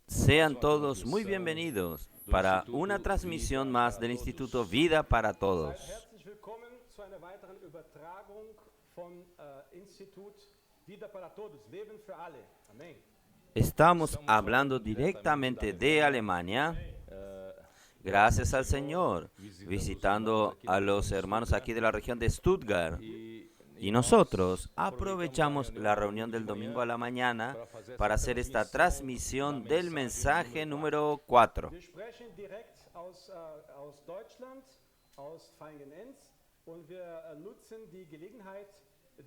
Sean todos muy bienvenidos para una transmisión más del Instituto Vida para Todos. Herzlich willkommen zu einer weiteren Übertragung vom Institut Vida para Todos, Leben für alle. Amén. Estamos hablando directamente de Alemania, gracias al Señor, visitando a los hermanos aquí de la región de Stuttgart. Y nosotros aprovechamos la reunión del domingo a la mañana para hacer esta transmisión del mensaje número 4. Wir sprechen direkt aus Deutschland, aus Feigenenz, und wir nutzen die Gelegenheit,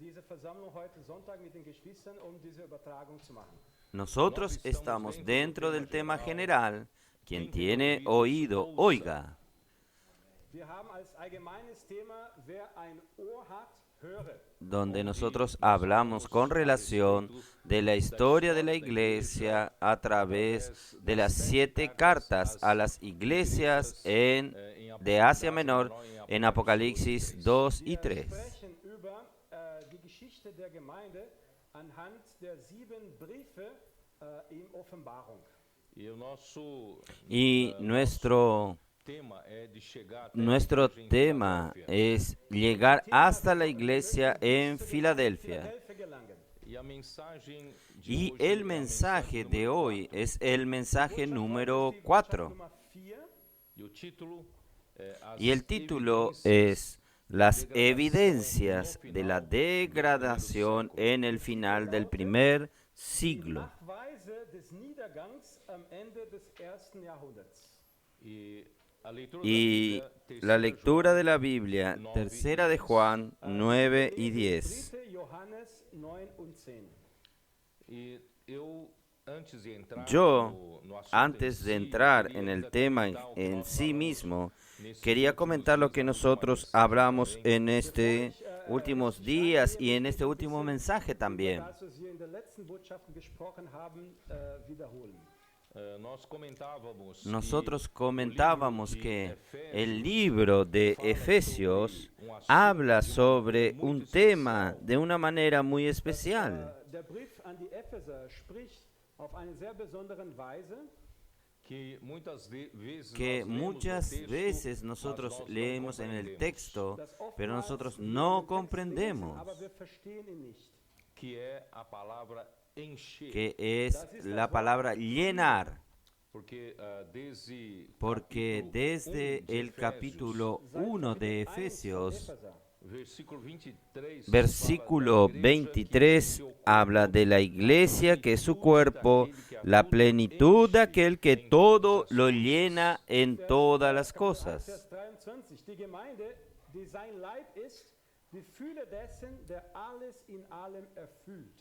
diese Versammlung heute Sonntag mit den Geschwistern, diese Übertragung zu machen. Nosotros estamos dentro del tema general. Quien tiene oído, oiga. Wir haben als allgemeines Thema, wer ein Ohr hat, höre. Donde nosotros hablamos con relación de la historia de la iglesia a través de las 7 cartas a las iglesias de Asia Menor en Apocalipsis 2 y 3. Wir sprechen über die Geschichte der Gemeinde anhand der 7 Briefe in Offenbarung. Y nuestro tema es llegar hasta la iglesia en Filadelfia. Y el mensaje de hoy es el mensaje número 4. Y el título es Las evidencias de la degradación en el final del primer siglo. Nachweise des Niedergangs am Ende des ersten Jahrhunderts. Y la lectura de la Biblia, tercera de Juan 9 y 10. 3. Johannes 9 und 10. Yo, antes de entrar en el tema en sí mismo, quería comentar lo que nosotros hablamos en estos últimos días y en este último mensaje también. Das, was wir in den letzten Botschaften gesprochen haben, wiederholen. Nosotros comentábamos que el libro de Efesios habla sobre un tema de una manera muy especial. Der Brief an die Epheser spricht auf eine sehr besondere Weise, Que muchas veces nosotros leemos en el texto, pero nosotros no comprendemos, aber wir verstehen ihn nicht. que es la palabra llenar. Porque desde el capítulo 1 de Efesios, versículo 23, habla de la iglesia que es su cuerpo, la plenitud de aquel que todo lo llena en todas las cosas. Vers 23, die Gemeinde, die sein Leib ist, die Fülle dessen, der alles in allem erfüllt.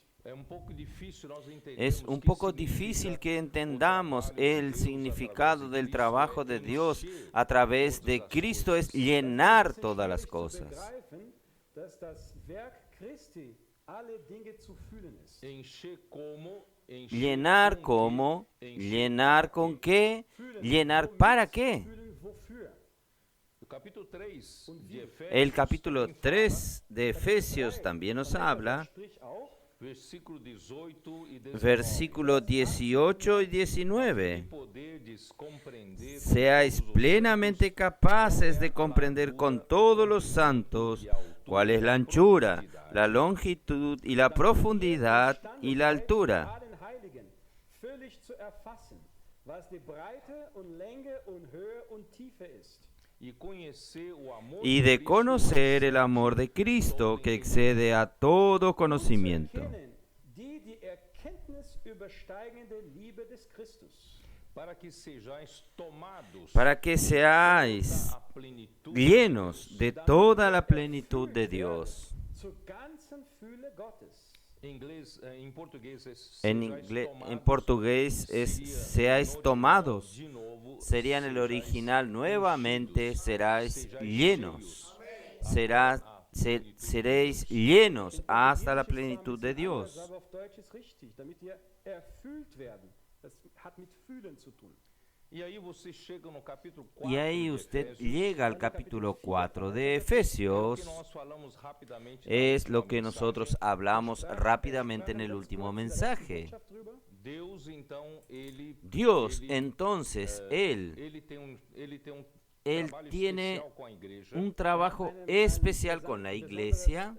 Es un poco difícil que entendamos el significado del trabajo de Dios a través de Cristo, es llenar todas las cosas. Begreifen, dass das Werk Christi alle Dinge zu füllen ist. Llenar cómo, llenar con qué, llenar para qué. Füllen wofür? El capítulo 3 de Efesios también nos habla, Sprich auch, versículo 18 y 19. Seáis plenamente capaces de comprender con todos los santos cuál es la anchura, la longitud y la profundidad y la altura, allen Heiligen völlig zu erfassen, was die Breite und Länge und Höhe und Tiefe ist. y de conocer el amor de Cristo que excede a todo conocimiento, Kennen die Erkenntnis übersteigende Liebe des Christus. para que seáis llenos de toda la plenitud de Dios. Zur ganzen Fülle Gottes. En portugués es seáis tomados. Sería en el original nuevamente seráis llenos. Seréis llenos hasta la plenitud de Das Dios. aber auf Deutsch ist richtig, damit wir erfüllt werden. Das hat mit Fühlen zu tun. Y ahí usted llega al capítulo 4 de Efesios. Es lo que nosotros hablamos rápidamente en el último mensaje. Dios, entonces, Él tiene un trabajo especial con la iglesia.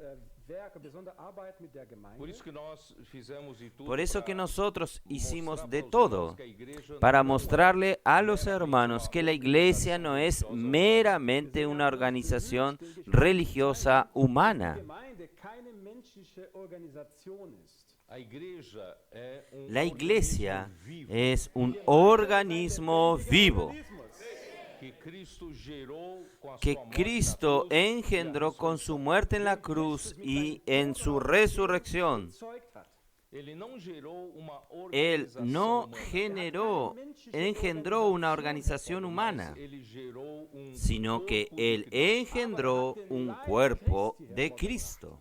Por eso que nosotros hicimos de todo para mostrarle a los hermanos que la iglesia no es meramente una organización religiosa humana. La iglesia es un organismo vivo que Cristo engendró con su muerte en la cruz y en su resurrección. Él no engendró una organización humana, sino que Él engendró un cuerpo de Cristo.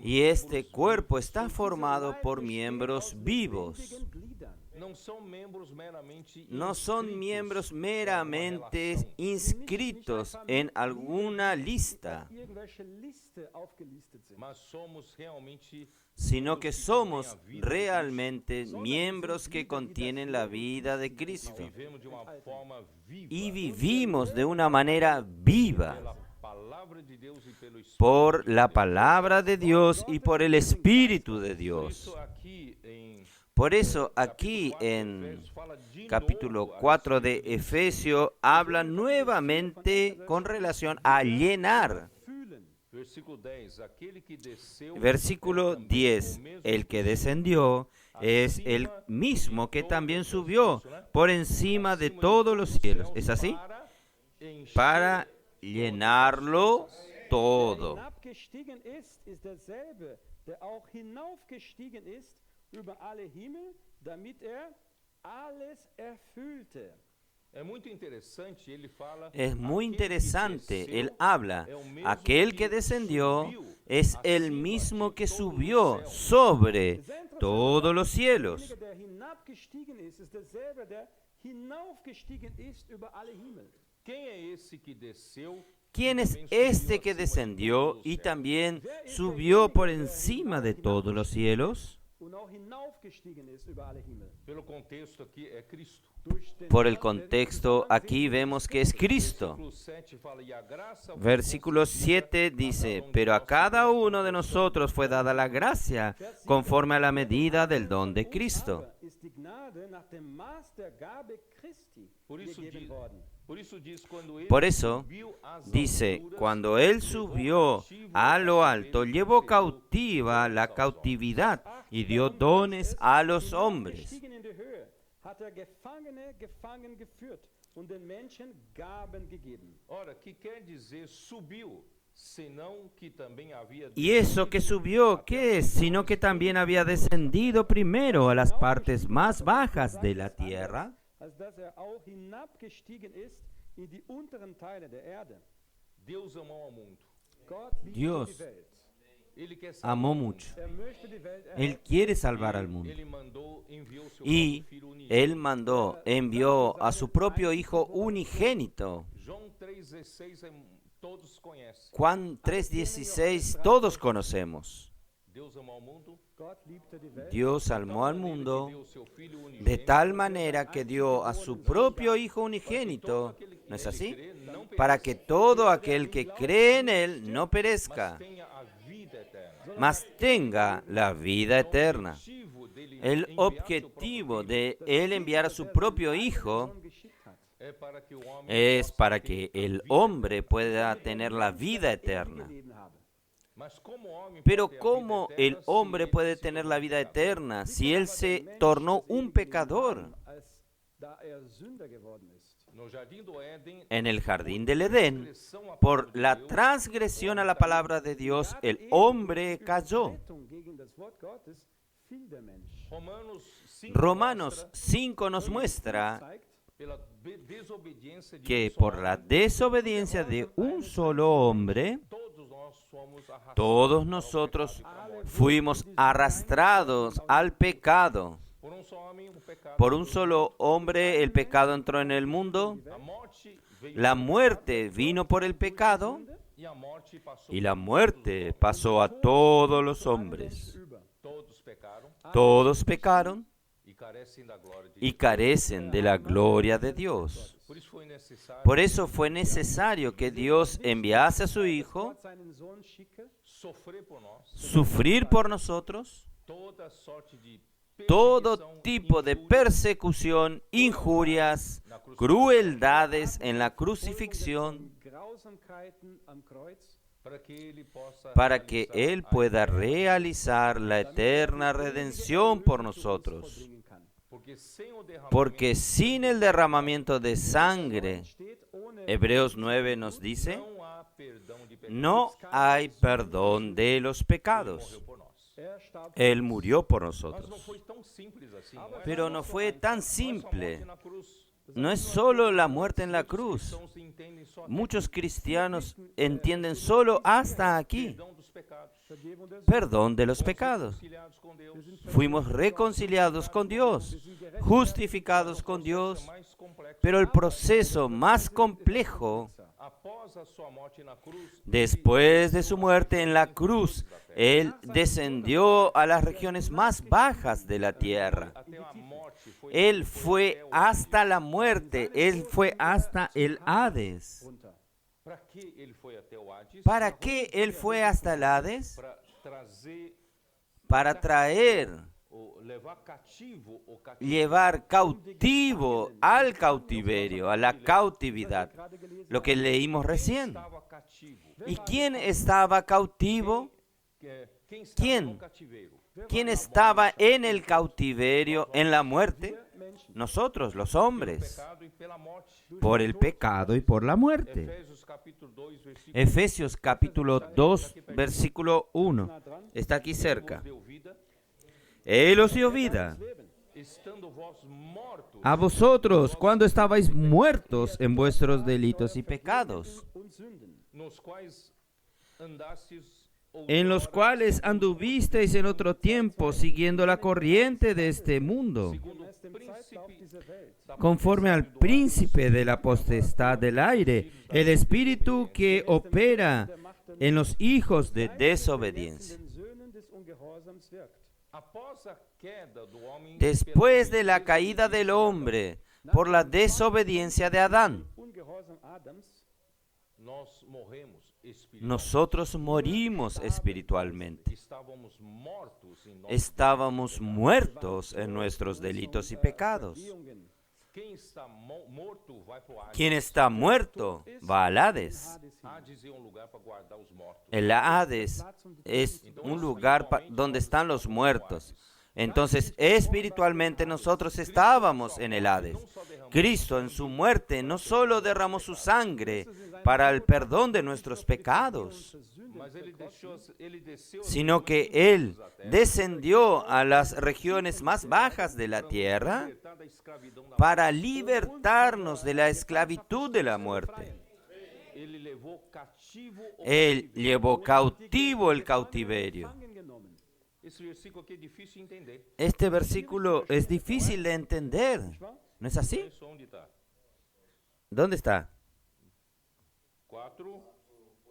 Y este cuerpo está formado por miembros vivos. No son miembros meramente inscritos en alguna lista, sino que somos realmente miembros que contienen la vida de Cristo. Y vivimos de una manera viva por la palabra de Dios y por el Espíritu de Dios. Por eso aquí en capítulo 4 de Efesios habla nuevamente con relación a llenar. Versículo 10. El que descendió es el mismo que también subió por encima de todos los cielos. ¿Es así? Para llenarlo todo. Über alle Himmel, damit alles erfüllte. Es muy interesante, él habla, aquel que descendió es el mismo que subió sobre todos los cielos. ¿Quién es este que descendió y también subió por encima de todos los cielos? Por el contexto, aquí vemos que es Cristo. Versículo 7 dice, pero a cada uno de nosotros fue dada la gracia conforme a la medida del don de Cristo. Por eso dice, cuando Él subió a lo alto, llevó cautiva la cautividad y dio dones a los hombres. ¿Y eso que subió qué es? Sino que también había descendido primero a las partes más bajas de la tierra. Dios amó mucho. Él quiere salvar al mundo. Y Él envió a su propio Hijo unigénito. Juan 3:16 todos conocemos. Dios amó al mundo de tal manera que dio a su propio Hijo unigénito, ¿no es así? Para que todo aquel que cree en Él no perezca, mas tenga la vida eterna. El objetivo de Él enviar a su propio Hijo es para que el hombre pueda tener la vida eterna. Pero ¿cómo el hombre puede tener la vida eterna si él se tornó un pecador? En el jardín del Edén, por la transgresión a la palabra de Dios, el hombre cayó. Romanos 5 nos muestra que por la desobediencia de un solo hombre, todos nosotros fuimos arrastrados al pecado. Por un solo hombre el pecado entró en el mundo, la muerte vino por el pecado y la muerte pasó a todos los hombres. Todos pecaron e carecem da glória de y Deus. carecen de la gloria de Dios. Por isso foi necessário Por eso fue necesario que Dios enviase a su Hijo, Gott seinen Sohn schicke, sofrer por nós sufrir por nosotros toda sorte de todo perseguição, tipo de injúria, persecución, injurias, crueldades en la crucifixión, Grausamkeiten am Kreuz, para que Él pueda realizar la eterna redención por nosotros. vollbringen kann. Porque sin el derramamiento de sangre, Steht, ohne Hebreos 9 nos dice, não há perdão de pecados. no hay perdón de los pecados. Por nós. starb Él murió por Mas não nosotros. foi tão simples assim. Não é Pero no fue tan só a simple. morte na cruz. No es solo la muerte en la cruz. Cristãos entendem só até Muchos cristianos entienden solo hasta aquí. perdão dos pecados. Vergebung der Sünden. Perdón de los pecados. Reconciliados com Deus. Fuimos reconciliados con Dios, justificados con Dios, Mais complexo. pero el proceso más complejo, Após a sua morte na cruz, después de su muerte en la cruz, Él descendió a las regiones más bajas de la tierra. até a morte foi Él fue hasta la muerte, Él fue hasta el Hades. runter. para que ele foi até o Hades? ¿Para qué Él fue hasta el Hades? Para trazer Para traer, ou levar cativo o cativo. llevar cautivo al cautiverio, a la cautividad, lo que leímos recién. Estava cativo. ¿Y quién estaba cautivo? Quem estava ¿Quién? no cativeiro? ¿Quién estaba en el cautiverio, en la muerte? Nosotros, los hombres, Pecado e pela morte. por el pecado y por la muerte. Efésios capítulo 2, versículo Efesios capítulo 2, versículo 1. Está aquí cerca. deu vida, Él os dio vida estando vós mortos a vosotros cuando estabais muertos en vuestros delitos y pecados, Und Sünden. nos quais andastes en los cuales anduvisteis en otro tiempo siguiendo la corriente de este mundo, segundo Gemäß dem Zeitlauf dieser Welt. conforme al príncipe de la potestad del aire, el espíritu que opera en los hijos de desobediencia. Den Söhnen des Ungehorsams wirkt. após a queda do homem Después de la caída del hombre por la desobediencia de Adán, Ungehorsam Adams nós morremos espiritualmente. nosotros morimos espiritualmente. Estávamos mortos em nós. Estábamos muertos en nuestros delitos y pecados. Vergehungen. Quem está morto vai para o Hades. Quien está muerto va al Hades. Hades hin. Hades é um lugar para guardar os mortos. El Hades es un lugar donde están los muertos. Entonces, espiritualmente nosotros estábamos en el Hades. Cristo en su muerte no solo derramó su sangre para el perdón de nuestros pecados, Mas ele desceu sino que Él descendió a las regiones más bajas de la tierra libertar da escravidão da para libertarnos de la esclavitud de la muerte. Ele levou cativo o Él llevó cautivo el cautiverio. Gefangen genommen. Esse versículo aqui é difícil de entender. Este versículo es difícil de entender. ¿No es así? Isso onde está? ¿Dónde está? 4,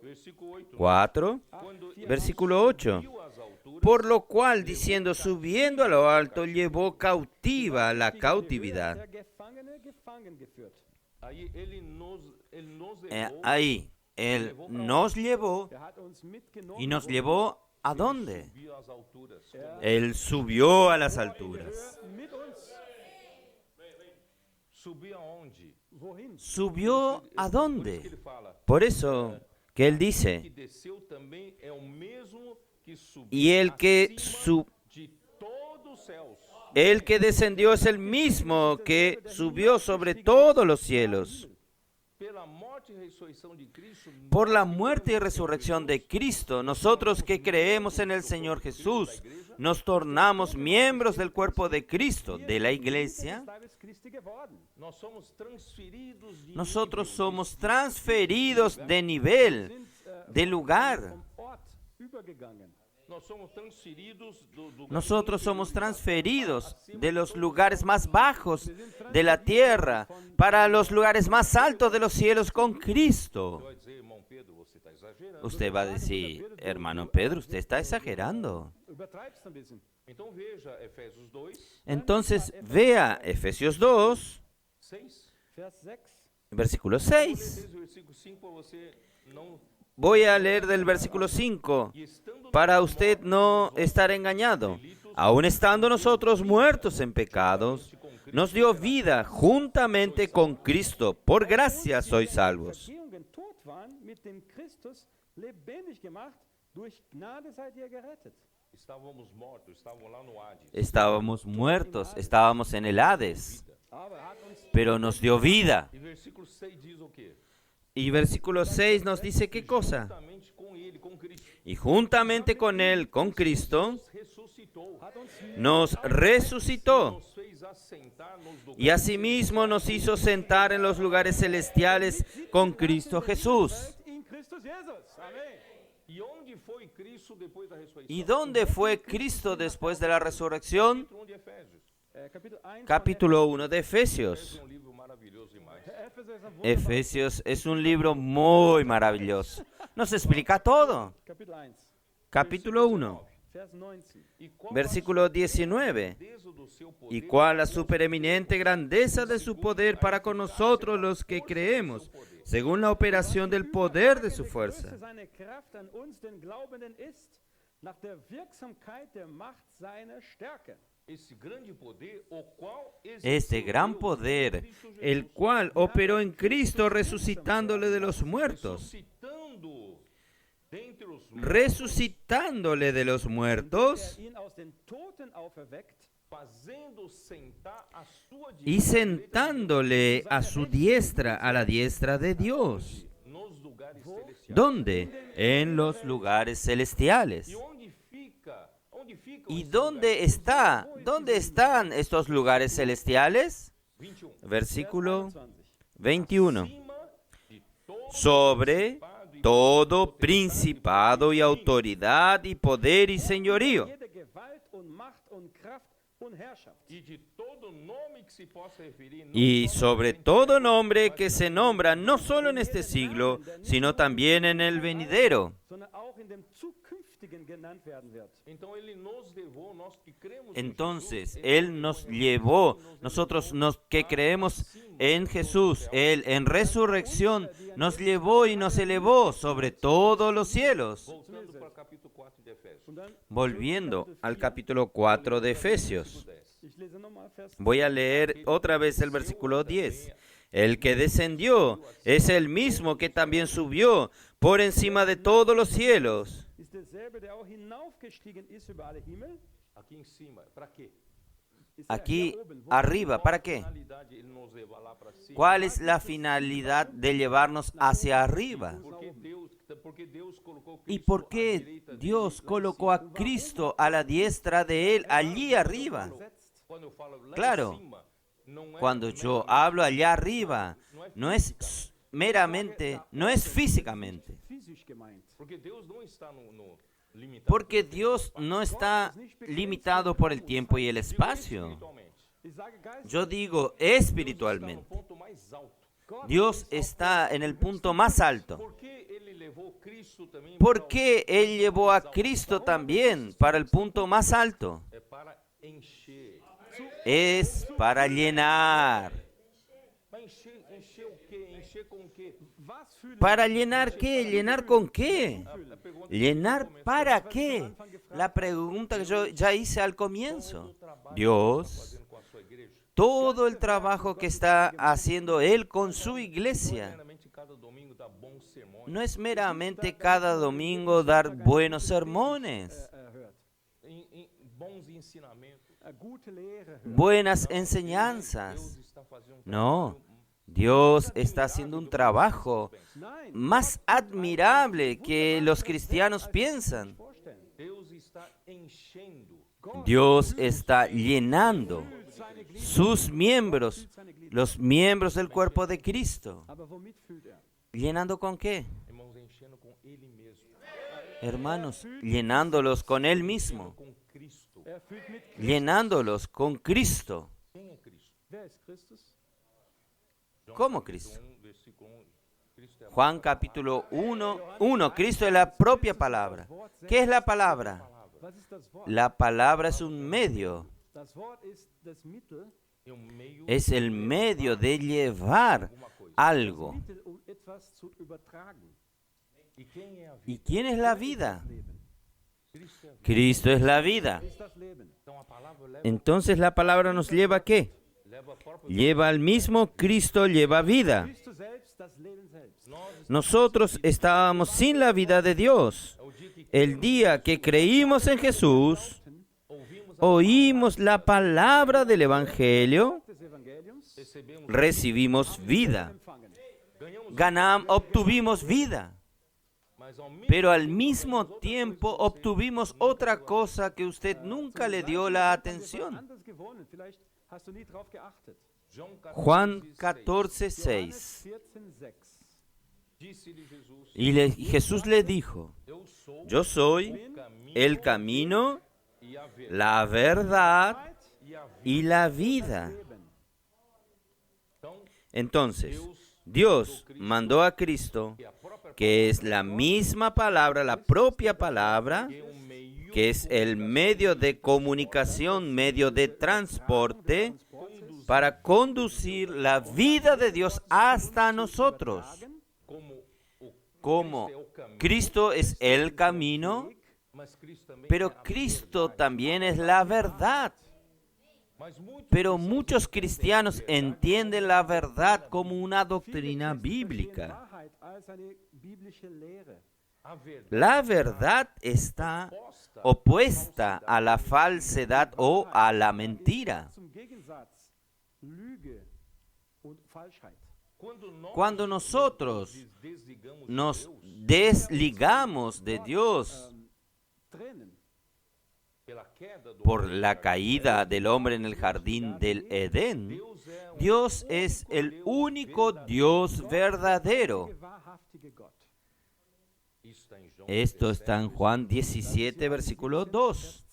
versículo 8. 4, Quando ele versículo 8. subiu às alturas, Por lo cual, diciendo, subiendo a lo alto, llevó cautiva la cautividad. Der Gefangene gefangen geführt. aí ele nos levou, Ahí, Él nos llevó Er hat uns mitgenommen. y nos llevó ¿a dónde? subiu às alturas. Él subió a las alturas. Mit uns. Subiu aonde? Wohin? ¿Subió a Que dónde? ele fala Por eso que Él que dice, desceu também é o mesmo que subiu y el que, acima de todos os céus. el que descendió es el mismo que subió sobre todos los cielos. Pela morte e ressurreição de Cristo, Por la muerte y resurrección de Cristo, nosotros que creemos en el Señor Jesús, nos tornamos miembros del cuerpo de Cristo, de la iglesia. Leibes Christi geworden. nós somos transferidos de Nosotros nível, somos transferidos de nivel, de lugar. Vom Ort übergegangen. nós somos transferidos do Nosotros somos transferidos de los lugares más bajos de la tierra para los lugares más altos de los cielos con Cristo. Vai dizer, irmão Pedro, você está exagerando. Usted va a decir, hermano Pedro, usted está exagerando. übertreibst ein bisschen. Então veja Efésios 2, Entonces vea Efesios 2, 6. Vers 6. versículo Vou ler 6. desde o versículo 5 para você não... Voy a leer del versículo 5 E estando para usted no estar engañado. Aun estando nosotros muertos en pecados, nos dio vida juntamente con Cristo. Por gracia sois salvos. Vergehungen tot waren, mit dem Christus lebendig gemacht. Durch Gnade seid ihr gerettet. estávamos mortos, estavam lá no Hades. Estábamos muertos, estábamos en el Hades, Aber er hat uns pero nos dio vida. E versículo 6 diz o quê? Y versículo 6 nos dice qué cosa. Juntamente com ele, com Cristo, Y juntamente con Él, con Cristo, nos ressuscitou, hat uns nos resucitó. nos fez assentar nos lugares Y asimismo nos hizo sentar en los lugares celestiales con Cristo Jesús. in Christus Jesus. Amen. E onde foi Cristo depois da ressurreição? ¿Y dónde fue Cristo después de la resurrección? Capítulo 1 de Efésios. Kapitel 1 Capítulo 1 de É Efesios. um livro maravilhoso demais. Epheser ist ein Wunder. Efesios es un libro muy maravilloso. Nos explica todo. Kapitel 1, Capítulo 1, Vers 19. E qual versículo 19. a grandeza do seu poder ¿Y cuál la supereminente grandeza de su poder para con nosotros los que creemos, según la operación del poder de su fuerza? Größe seiner Kraft an uns, den Glaubenden, ist nach der Wirksamkeit der Macht seiner Stärke. esse grande poder, o qual Este gran poder, el cual operó en Cristo resucitándole de los muertos, ressuscitando dentre os mortos, resucitándole de los muertos Ihn aus den Toten auferweckt, fazendo sentar a sua y sentándole a su diestra, a la diestra de Dios. nos lugares celestiais. ¿Dónde? En los lugares celestiales. E onde ficam ¿Y esses dónde está? ¿Dónde están estos lugares celestiales? lugares? 21. Versículo 21. 21. Acima de todo Sobre todo principado y autoridad y poder y señorío, Jede Gewalt und Macht und Kraft und Herrschaft. e de todo nome que se possa referir, não y só sobre somente todo nombre que se nombra no solo en este siglo, sino también en el venidero. Sondern auch in dem zukünftigen genannt werden wird. Então ele nos levou, nós que cremos em Entonces, Jesus, Él nos llevó, nosotros que creemos en Jesús, Él en resurrección nos llevó y nos elevó sobre todos los cielos. voltando para o capítulo 4 de Efésios. Und dann Volviendo al capítulo 4 de Efesios. 10. Ich lese nochmal Vers Voy a leer otra vez el versículo 10. El que descendió es el mismo que también subió por encima de todos los cielos. ist derselbe, der auch hinaufgestiegen ist über alle Himmel. Aqui em cima, para quê? Ist er Aquí hier oben, wo arriba, ¿para qué? Finalidade ele nos leva lá para cima. ¿Cuál es la finalidad de llevarnos hacia arriba? Porque Deus colocou ¿Y Cristo por à qué direita dele, Dios lá em colocó a Cristo a la diestra de Él allí arriba? cima. Quando eu falo lá Claro. em cima, não é Cuando yo hablo allá arriba, no es meramente, no es físicamente. physisch gemeint. porque Deus não está no limitado. Porque Dios no está limitado por el tiempo y el Deus espacio. espiritualmente. Ich sage Geist, Yo digo Está no espiritualmente. ponto mais alto. Gott Dios está en el punto más alto. Por que ele levou Cristo também? ¿Por qué Él llevó a Cristo también para el punto más alto? É para encher. Es para llenar. Para encher o quê? Encher com o quê? was fühlen ¿Para llenar qué? ¿Llenar con qué? A pergunta ¿Llenar para qué? La pregunta que yo ya hice al comienzo. Dios, fazendo com a sua igreja. todo el trabajo que está haciendo Él con su iglesia, Primeiramente, cada domingo dá bons sermões. no es meramente cada domingo dar buenos sermones, hört? Bons ensinamentos. Gute Lehre hört. buenas Deus enseñanzas. está fazendo No, Dios está haciendo un trabajo Nein, más admirable que los cristianos piensan. vorstellen. Deus está enchendo. Dios está llenando Füllt seine Glieder, sus miembros, füllt seine Glieder. los miembros del cuerpo de Cristo. Aber womit füllt er? ¿Llenando con qué? Irmãos, enchendo com Ele mesmo. Hermanos, llenándolos con Él mismo, Com Cristo. Er füllt mit Christus. llenándolos con Cristo. Quem é Cristo? Wer ist Christus? ¿Cómo Cristo? 1, versículo 1. Cristo é a Juan capítulo 1, Cristo es la propia palabra. ¿Qué es la palabra? Was ist das Wort? La palabra es un medio, Das Wort ist das Mittel, É um meio es el medio de llevar alguma coisa. algo. Mittel, um etwas zu übertragen. E quem é a vida? ¿Y quién es la vida? Leben. Cristo é a vida. Cristo es la vida. Ist das Leben. Então a palavra leva, Entonces la palabra nos lleva ¿a qué? leva a própria Lleva al mismo Cristo, lleva vida. Bist du selbst das Leben selbst? Nosotros estábamos sin la vida de Dios. o dia que El día que creímos en Jesús, ouvimos oímos la palabra del Evangelio, Des Evangeliums recebemos, recibimos vida. empfangen. ganhamos, Obtuvimos vida. mas ao mesmo Pero al mismo tiempo obtuvimos otra cosa que usted nunca le dio la Haben wir atención. anders gewonnen. Vielleicht hast du nie drauf geachtet. João Juan 14, 14:6. Johannes 14,6. disse-lhe Jesus, Y Jesús le dijo, eu sou yo soy o caminho el camino, e a verdade la verdad e a vida. y la vida. Leben. Então, Entonces, Dios mandó a Cristo, que a própria que es la misma palabra, la propia palabra, é um meio que es el medio de comunicación, medio de transporte, para conducir la vida de Dios hasta nosotros. como o Como Cristo é o caminho, Cristo es el camino, mas Cristo também é pero a Cristo también es la verdad. Mas muitos Pero muchos cristianos entienden la verdad como una doctrina bíblica. Wahrheit als eine biblische Lehre. a verdade La verdad está opuesta a la falsedad o a la mentira. Zum Gegensatz Lüge und Falschheit. Cuando nosotros desligamos nos desligamos de Dios Trennen. pela queda do por la caída del hombre en el jardín del Edén, Dios es el único Dios verdadero. Der wahrhaftige Gott. Esto está en Juan 17, versículo 2.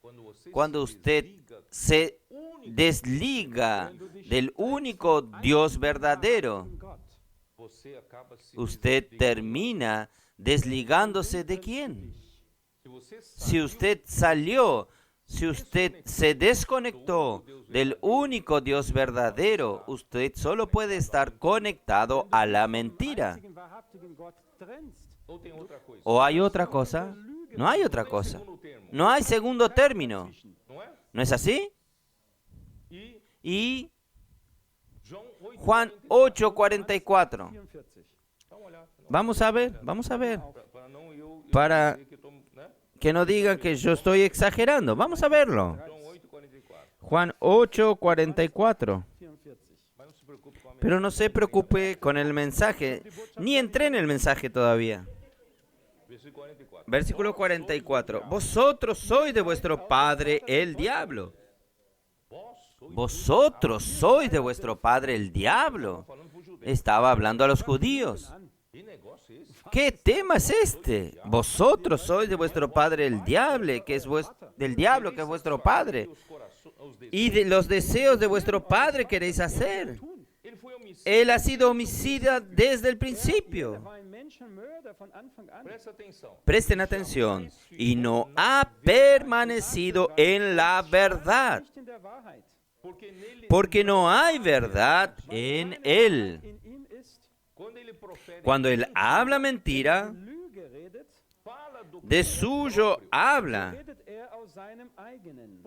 Vers 2. Cuando usted se desliga del único Dios verdadero, Gott. você acaba se usted termina desligándose de quién. se você Si usted salió, si usted se desconectó del único Dios verdadero, usted solo puede estar conectado a la mentira. Einzigen wahrhaftigen Gott trennst. ou tem outra coisa, ¿O hay otra cosa? No hay otra cosa. No hay segundo término. não é? ¿No es así? E Y João 8, Juan 8:44. 44. dá uma olhada, Vamos a ver, vamos a ver. para não eu Para dizer que tô, né? que no digan que yo estoy exagerando. Vamos a verlo. João 8:44. Juan 8:44. 44. Mas não se preocupe com a Pero no se preocupe con el mensaje. Ni entré en el mensaje todavía. versículo 44. Versículo 44. Vosotros sois de vuestro padre el diablo. Vosotros sois de vuestro padre el diablo. Falando pro judeu. Estaba hablando a los judíos. Que negócio é esse? ¿Qué tema es este? Vosotros sois de vuestro padre el diablo, que es del diablo, que es vuestro padre. Os corações, os desejos. Y de los deseos de vuestro padre queréis hacer. Ele foi homicida. Él ha sido homicida desde el Er principio. war ein Menschenmörder von Anfang an. Presta atenção. Presten atención. Y no ha permanecido en la verdad, Nicht in der Wahrheit. Porque nele, porque no hay verdad en él. In ihm ist quando ele profere, Cuando él habla mentira, Lüge redet, fala do de suyo habla, redet aus seinem eigenen.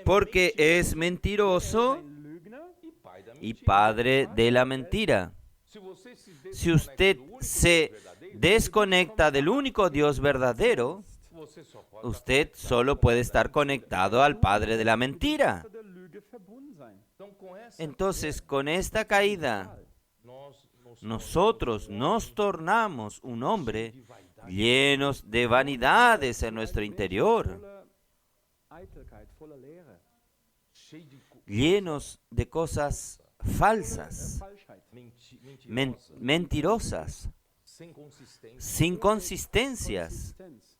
porque es mentiroso Ein Lügner e pai da y mentira. padre de la mentira. Se você se Si usted se desconecta del único Dios verdadero, você só pode usted solo puede estar conectado al padre de la mentira. der Lüge verbunden sein. então com essa Entonces, con esta caída, nós nos nosotros nos tornamos un hombre llenos de vanidades en nuestro interior, Voller Eitelkeit, voller Lehre, cheio de llenos de cosas falsas, Falschheit. mentirosas, sem consistência. sin consistencias. Konsistenz.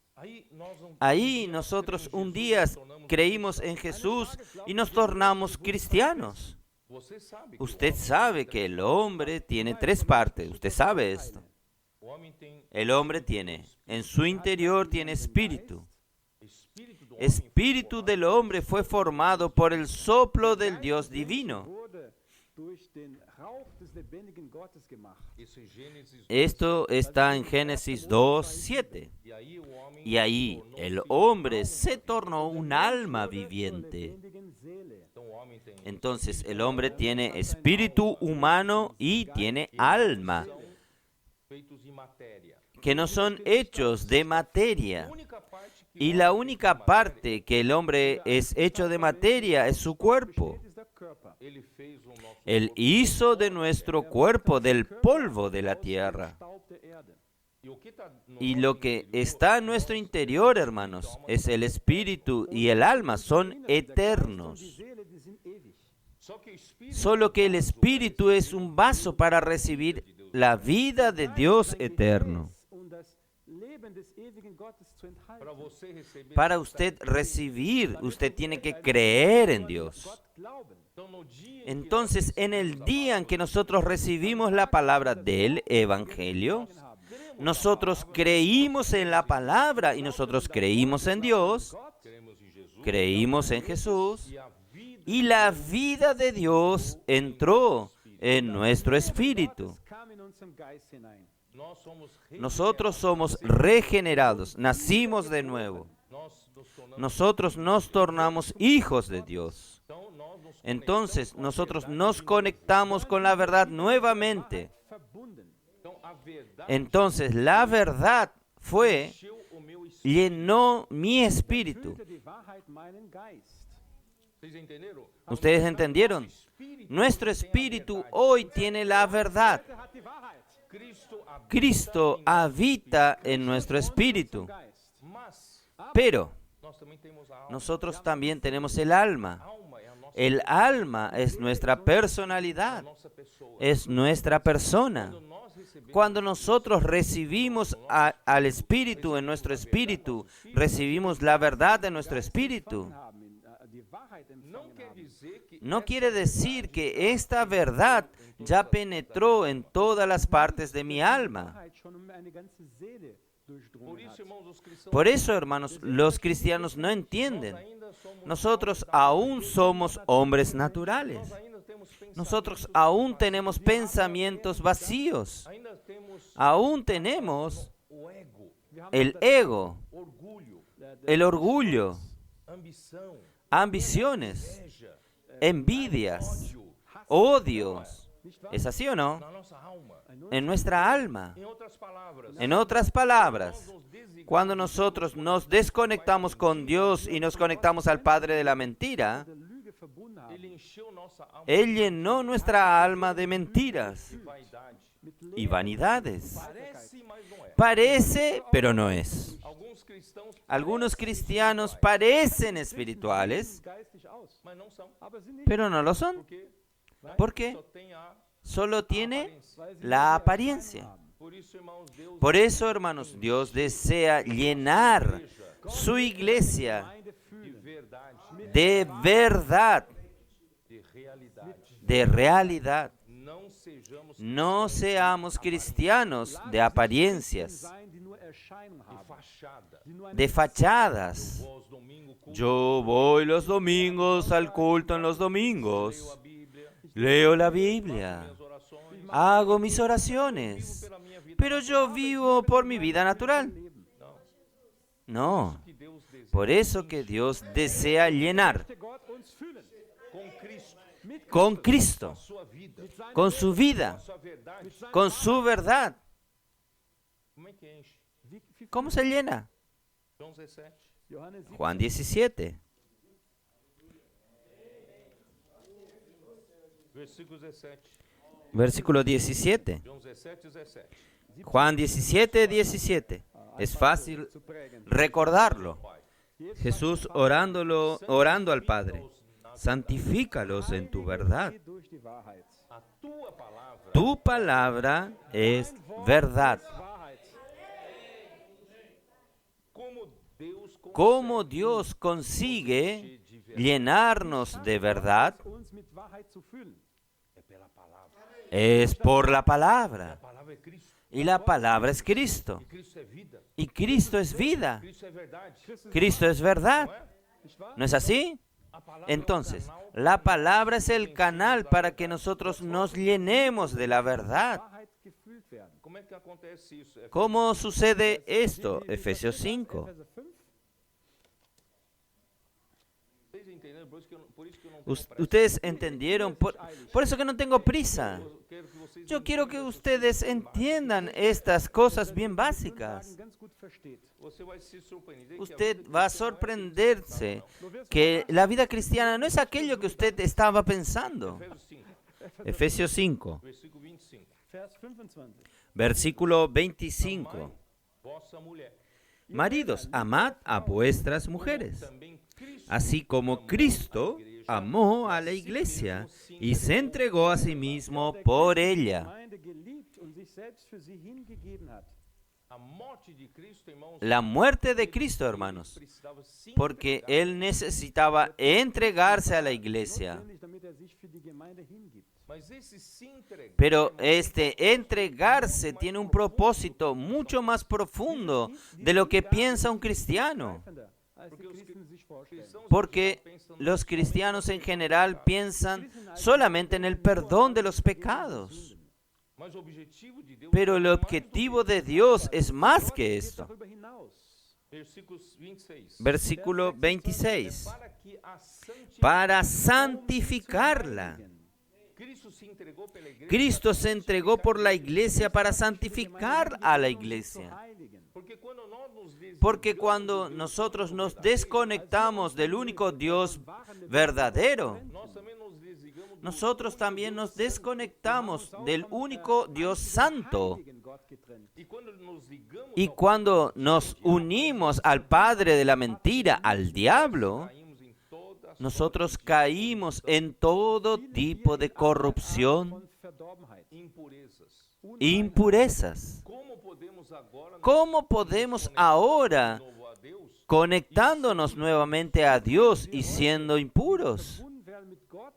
Ahí nosotros un día creímos en Jesús y nos tornamos cristianos. Você sabe que Usted sabe que el hombre tiene tres partes. Usted sabe esto. o homem tem El hombre tiene, en su interior tiene espíritu. espíritu del hombre fue formado por el soplo del Dios divino. wurde durch den Hauch des lebendigen Gottes gemacht. Isso em Gênesis 2. Esto está en Génesis 2:7. E aí o homem Y ahí el hombre se tornó un alma viviente. Lebendigen Seele. então o homem tem Entonces el hombre tiene espíritu humano y tiene alma, são feitos em matéria. que no son hechos de materia. A única parte que Y la única parte que el hombre es hecho de materia es su cuerpo. Ist der Körper. ele fez o nosso Él hizo de nuestro cuerpo del polvo de la tierra. Staub der Erde. e o que está no Y lo que está en nuestro interior, hermanos, es el espíritu y el alma, son eternos. Die Seele, die sind ewig. só que o espírito Solo que el espíritu es un vaso para recibir la vida de Dios eterno. Um das Leben des ewigen Gottes zu enthalten. para você receber Para usted recibir, usted tiene que creer en Dios. Gott glauben. então no dia em Entonces, en el día en que nosotros recibimos la palabra del Evangelio, nosotros creímos en la palabra y nosotros creímos en Dios, que cremos em Jesus creímos en Jesús, e a vida y la vida de Dios entró en nuestro espíritu. Es kam in unseren Geist hinein. nós somos Nosotros somos regenerados, nacimos de nuevo. nós nos tornamos Nosotros nos tornamos hijos de Dios. então nós nos Entonces, nosotros nos conectamos con la verdad nuevamente. Verbunden. então a verdade Entonces, la verdad fue, encheu o meu espírito. llenó mi espíritu. Füllte die Wahrheit meinen Geist. Vocês entenderam? ¿Ustedes entendieron? Espírito Nuestro espíritu hoy tiene la verdad. Er hat die Wahrheit. Cristo habita Cristo habita en nuestro espíritu. Geist. mas Pero nós também temos a alma. nosotros también tenemos el alma. A alma é a nossa, El alma es nuestra personalidad, nossa pessoa. es nuestra persona. Quando nós recebemos Cuando nosotros recibimos al Espíritu en nuestro espíritu, recibimos la verdad en nuestro espíritu. Haben, die Wahrheit não empfangen quer haben. dizer que No quiere decir que esta verdad ya penetró en todas las partes de mi alma. Wahrheit schon eine ganze Seele por durchdrungen isso, hat. irmãos, os cristãos Por eso, hermanos, los cristianos no entienden. ainda somos Nosotros aún somos hombres naturales. nós ainda temos pensamentos, Nosotros aún tenemos pensamientos vacíos. ainda temos Aún tenemos o ego, Wir haben el ego, orgulho, el orgullo, ambição, ambiciones, inveja, envidias, ódio odios. ¿Es así o no? na nossa alma. En nuestra alma. Em outras palavras, En otras palabras, nos desligamos cuando nosotros nos desconectamos con Dios y nos conectamos al Padre de la mentira, der Lüge verbunden haben. ele encheu nossa alma Él llenó nuestra alma de mentiras de vaidade. Mit y vanidades. Parece, mas não é. Parece, pero no es. Alguns cristãos Algunos cristianos parecen espirituales, geistig aus, mas não são. aber sie nicht. pero no lo son. Porque ¿Por qué? só tem a Solo tiene aparência. Weil sie la nur die apariencia. Erscheinung haben. Por isso, irmãos, Deus Por eso, hermanos, Dios desea llenar su iglesia Gemeinde de fühlen. verdade, de verdad, de realidade. de realidad. Não sejamos No seamos cristianos de apariencias, Sein, die nur Erscheinung haben, fachadas. die nur eine de fachadas. Vós, domingo, culto, Yo voy los domingos al culto en los leu a domingos, Bíblia, leo la Biblia, minhas orações, hago mis oraciones, pela minha vida. pero yo vivo por mi vida natural. Não. No, Que Deus deseja por eso que Dios desea llenar möchte Gott uns füllen. com Cristo, con Cristo, sua vida, con su vida, sua verdade. con su verdad. Como é que enche? Wie ¿Cómo se llena? João 17. Johannes 7, Juan 17, Versículo 17. versículo 17. João 17, 17. Juan 17, 17. Es fácil zu prägen. recordarlo. Pai, Jesús orando al Padre. Santifícalos en tu verdad. Sie durch die Wahrheit. a tua palavra Tu palabra es verdad. Wahrheit. como Deus ¿Cómo Dios consigue llenarnos de verdad? Uns mit Wahrheit zu füllen. é pela palavra. Es por la palabra. A palavra é Cristo. Y la palabra es Cristo. Cristo é vida. Y Cristo es vida. Cristo é verdade. Cristo es verdad. Não é? Nicht wahr? ¿No es así? A palavra Entonces, é o canal la palabra es el canal para que nosotros nos llenemos de la verdad. Wahrheit gefüllt werden. Como é que acontece isso? É ¿Cómo sucede esto? Efesios 5. Epheser 5. vocês entenderam? Por isso que eu não tenho pressa. Ustedes entendieron, por eso que no tengo prisa. Eu quero que vocês Yo quiero que ustedes entiendan estas cosas bien básicas. Ganz gut versteht. Você vai se surpreender que a Usted vida va a cristã não é sorprenderse que la vida cristiana no es aquello que usted estaba pensando. Efésios 5, Efesios 5, versículo 25. Vers 25. versículo 25. Amai vossa mulher. Maridos, amad a vuestras mujeres, Também Cristo así como Cristo amó a la iglesia y se entregó a sí mismo por ella. Gemeinde geliebt und sich selbst für sie hingegeben hat. a morte de Cristo, irmãos, La muerte de Cristo, hermanos, precisava se porque entregar. Él necesitaba entregarse a la iglesia. Notwendig, damit er sich für die Gemeinde hingibt. Mas esse se entregar, Pero este entregarse tiene un propósito mucho más profundo de lo que piensa un cristiano. Greifender, als die Christen sich vorstellen. cristãos Porque pensam los cristianos en general piensan solamente en el perdón de los pecados. mas o objetivo de Deus Pero el é mais do objetivo de Dios es más que Geht esto. darüber hinaus. Versículos 26. Versículo 26. Para que a santificação, Para santificarla. Cristo se entregou pela igreja. Cristo se entregó por la iglesia para santificar a la iglesia. Porque quando nós nos desligamos Porque cuando nosotros nos desconectamos del único Dios verdadero, nós também nos desligamos do nosotros también nos desconectamos del único Dios santo. Heiligen Gott getrennt. e quando nos ligamos Y ao cuando nos unimos al padre de la mentira, al diablo, caímos em toda nosotros caímos en todo tipo de corrupción, Von Verdorbenheit. impurezas. impurezas. Como podemos agora ¿Cómo podemos ahora, de novo a Deus conectándonos nuevamente a Dios y siendo impuros? Verbunden werden mit Gott,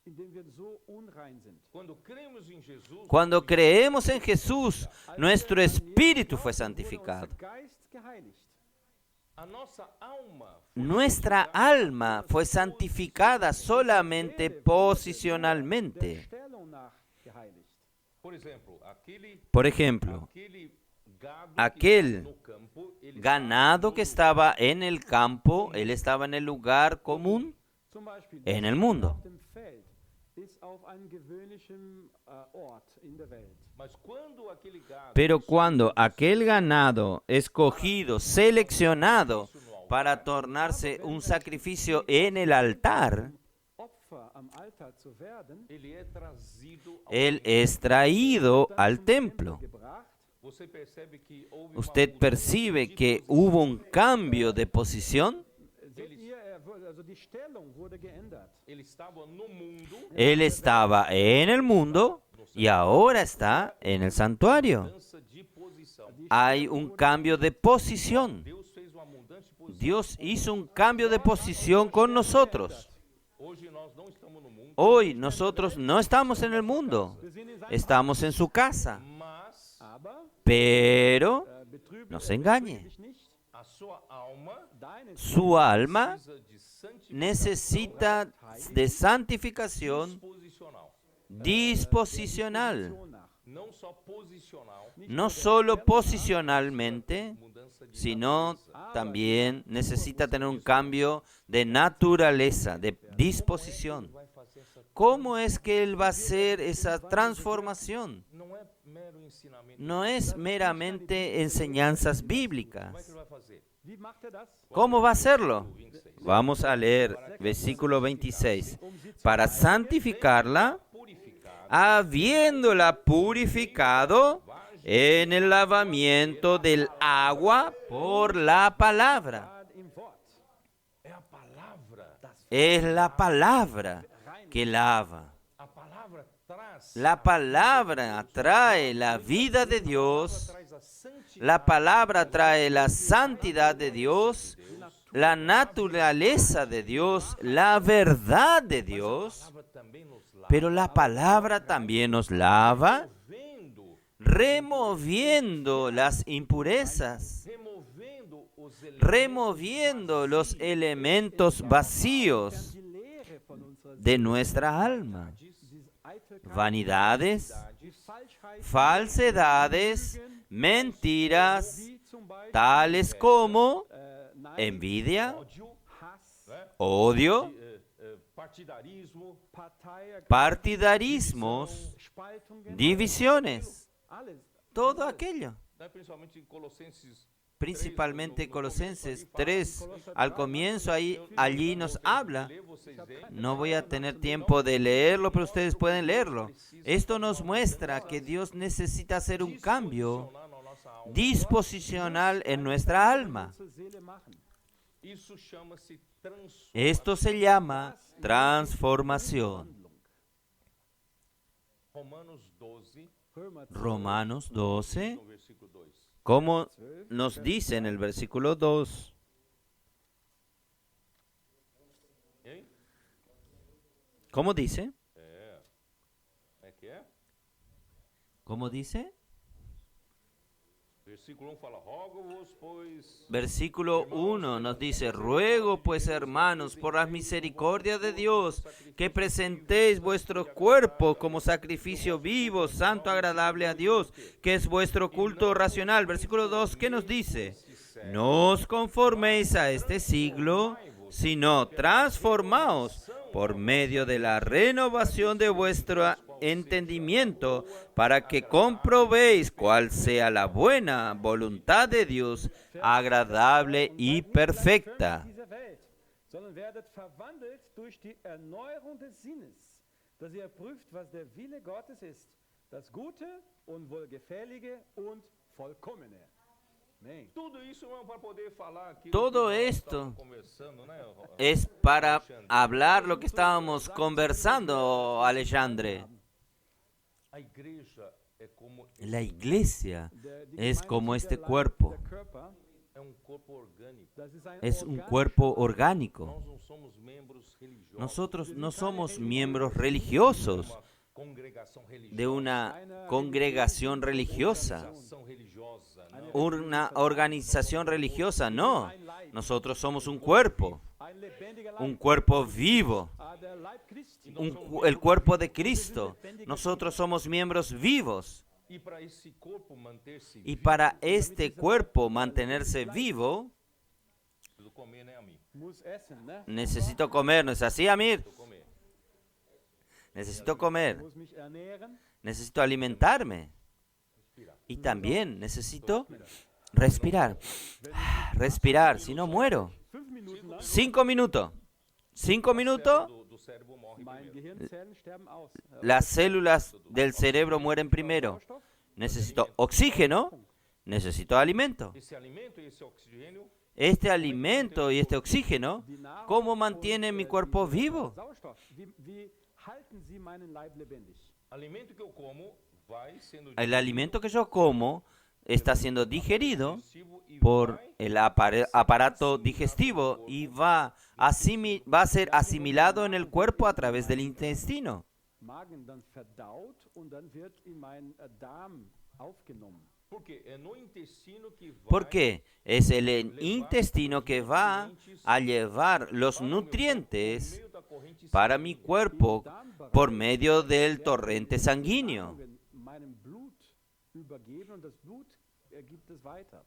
indem wir so unrein sind. quando cremos em Jesus? Cuando creemos en Jesús, nuestro Als wir an espíritu Jesus fue glauben, wurde santificado. unser Geist geheiligt. A nossa alma Nuestra alma fue santificada solamente Der posicionalmente. Stellung nach geheiligt. por exemplo, Por ejemplo, aquele gado aquel que estava no campo, ele ganado que estaba en el campo, él estaba en el lugar común, Zum Beispiel, en das el mundo. auf dem Feld ist auf einem gewöhnlichen Ort in der Welt. mas quando aquele gado Pero cuando aquel ganado escogido, seleccionado para tornarse un sacrificio en el altar, Opfer am Altar zu werden, ele é trazido ao él es traído dann al zum templo. gebracht, Você percebe que houve uma ¿Usted mudança percibe de que posição. hubo un cambio de posición? seht ihr, also die Stellung wurde geändert. Ele estava no mundo, Él estaba en el mundo y ahora está en el santuario. mudança de posição. Hay un cambio de posición. Deus fez uma mudança de posição. Dios hizo un cambio de posición con nosotros. Hoje nós não estamos no mundo, Hoy nosotros no estamos en el mundo, Wir sind in seinem estamos en su casa. mas Aber Pero betrübe, no se engañe. dich nicht, a sua alma deine Su alma precisa de santificação necesita de santificación posicional. disposicional, Position nach. Não só posicional, no solo posicionalmente, mudança de sino también necesita tener un cambio de naturaleza, de disposición. vai fazer essa. ¿Cómo es que Él va a hacer esa transformación? Não é mero ensinamento. No es meramente enseñanzas Como é bíblicas. que ele vai fazer? Wie macht er das? ¿Cómo va a hacerlo? 26. Vamos a leer versículo 26. Para santificarla, Purificar, habiéndola purificado en el lavamiento del agua por la palabra. Im Wort. é a palavra. Es la palabra que lava. A palavra traz. La palabra trae la vida de Dios. Traz a santidade. La palabra trae la santidad de Dios, la naturaleza de Dios, la verdad de Dios. A palavra também nos lava. Pero la palabra también nos lava, Vendo removiendo las impurezas, removendo os elementos removiendo los elementos vacíos die Leere von unserer de nuestra alma, diese Eitelkeit, vanidades, die Falschheit, falsedades, mentiras, wie zum Beispiel tales como Neid, envidia, ódio, Hass, né? odio, Partidarismo, partidarismos, Spaltungen, divisiones, alles. todo aquello. né? Principalmente em Colossenses Principalmente Colosenses 3, al comienzo allí nos habla. ler, vocês veem, No voy a tener tiempo de leerlo, pero ustedes pueden leerlo. Esto nos muestra que Dios necesita hacer un cambio disposicionar na nossa alma. disposicional en nuestra alma. Unsere Seele machen. Isso chama-se transformação. Esto se llama transformación. Romanos 12, Römer 12, Romanos 12, no versículo 2. como nos dice en el versículo 2. Hein? ¿Cómo dice? É que é? ¿Cómo dice? Versículo 1 fala, rogo-vos, pois, Versículo 1 nos dice, ruego pues hermanos, por las misericordias de Dios, que presentéis vuestro cuerpo como sacrificio vivo, santo, agradable a Dios, que es vuestro culto racional. Versículo 2, ¿qué nos dice? No os conforméis a este siglo, sino transformaos por medio de la renovación de vuestro entendimiento, para que comprobéis cuál sea la buena voluntad de Dios, agradable y perfecta. dieser Welt, sondern werdet verwandelt durch die Erneuerung des Sinnes, dass ihr prüft, was der Wille Gottes ist, das Gute und Wohlgefällige und Vollkommene. Amém. tudo isso é para poder falar aqui. Todo esto Conversando, né? es para hablar lo que estábamos conversando, Alexandre. A igreja é como La iglesia Die es como Gemeinde, este der Leib, cuerpo, der Körper, é corpo orgânico. das ist ein es un Organ, cuerpo orgánico. Nós não somos membros religiosos. Nosotros no somos miembros religiosos Uma congregação religiosa. de una congregación religiosa, Organização religiosa, não. una organización religiosa, no. Nosotros somos un cuerpo vivo, der Leib Christi. el cuerpo de Cristo. Nosotros somos miembros vivos. E para esse corpo manter-se Y para este cuerpo mantenerse vivo, vivo, comer, né, amigo? Muss essen, ne? necesito comer. ¿No es así, Amir? Comer. Necesito comer. Muss mich ernähren. Necesito alimentarme. Y también necesito respirar. Respirar, si no muero. 5 Minuten lang. 5 minutos. 5 minutos, Do cérebro morre Meine primeiro. Gehirnzellen sterben aus. las células del cerebro mueren primero. Necesito oxígeno, necesito alimento. Esse alimento e esse oxigênio Este alimento y este oxígeno, ¿cómo mantiene mi cuerpo vivo? Sauerstoff. Wie halten Sie meinen Leib lebendig? alimento que eu como vai sendo El alimento que yo como está siendo digerido digestivo e por vai el aparato digestivo y va a ser asimilado en el cuerpo a través del intestino. Magen dann verdaut und dann wird in meinen Darm aufgenommen. porque é no intestino que vai ¿Por qué? Es el intestino que va a llevar los nutrientes meio da corrente para mi cuerpo por medio del torrente sanguíneo. Meinem Blut übergeben und das Blut gibt es weiter.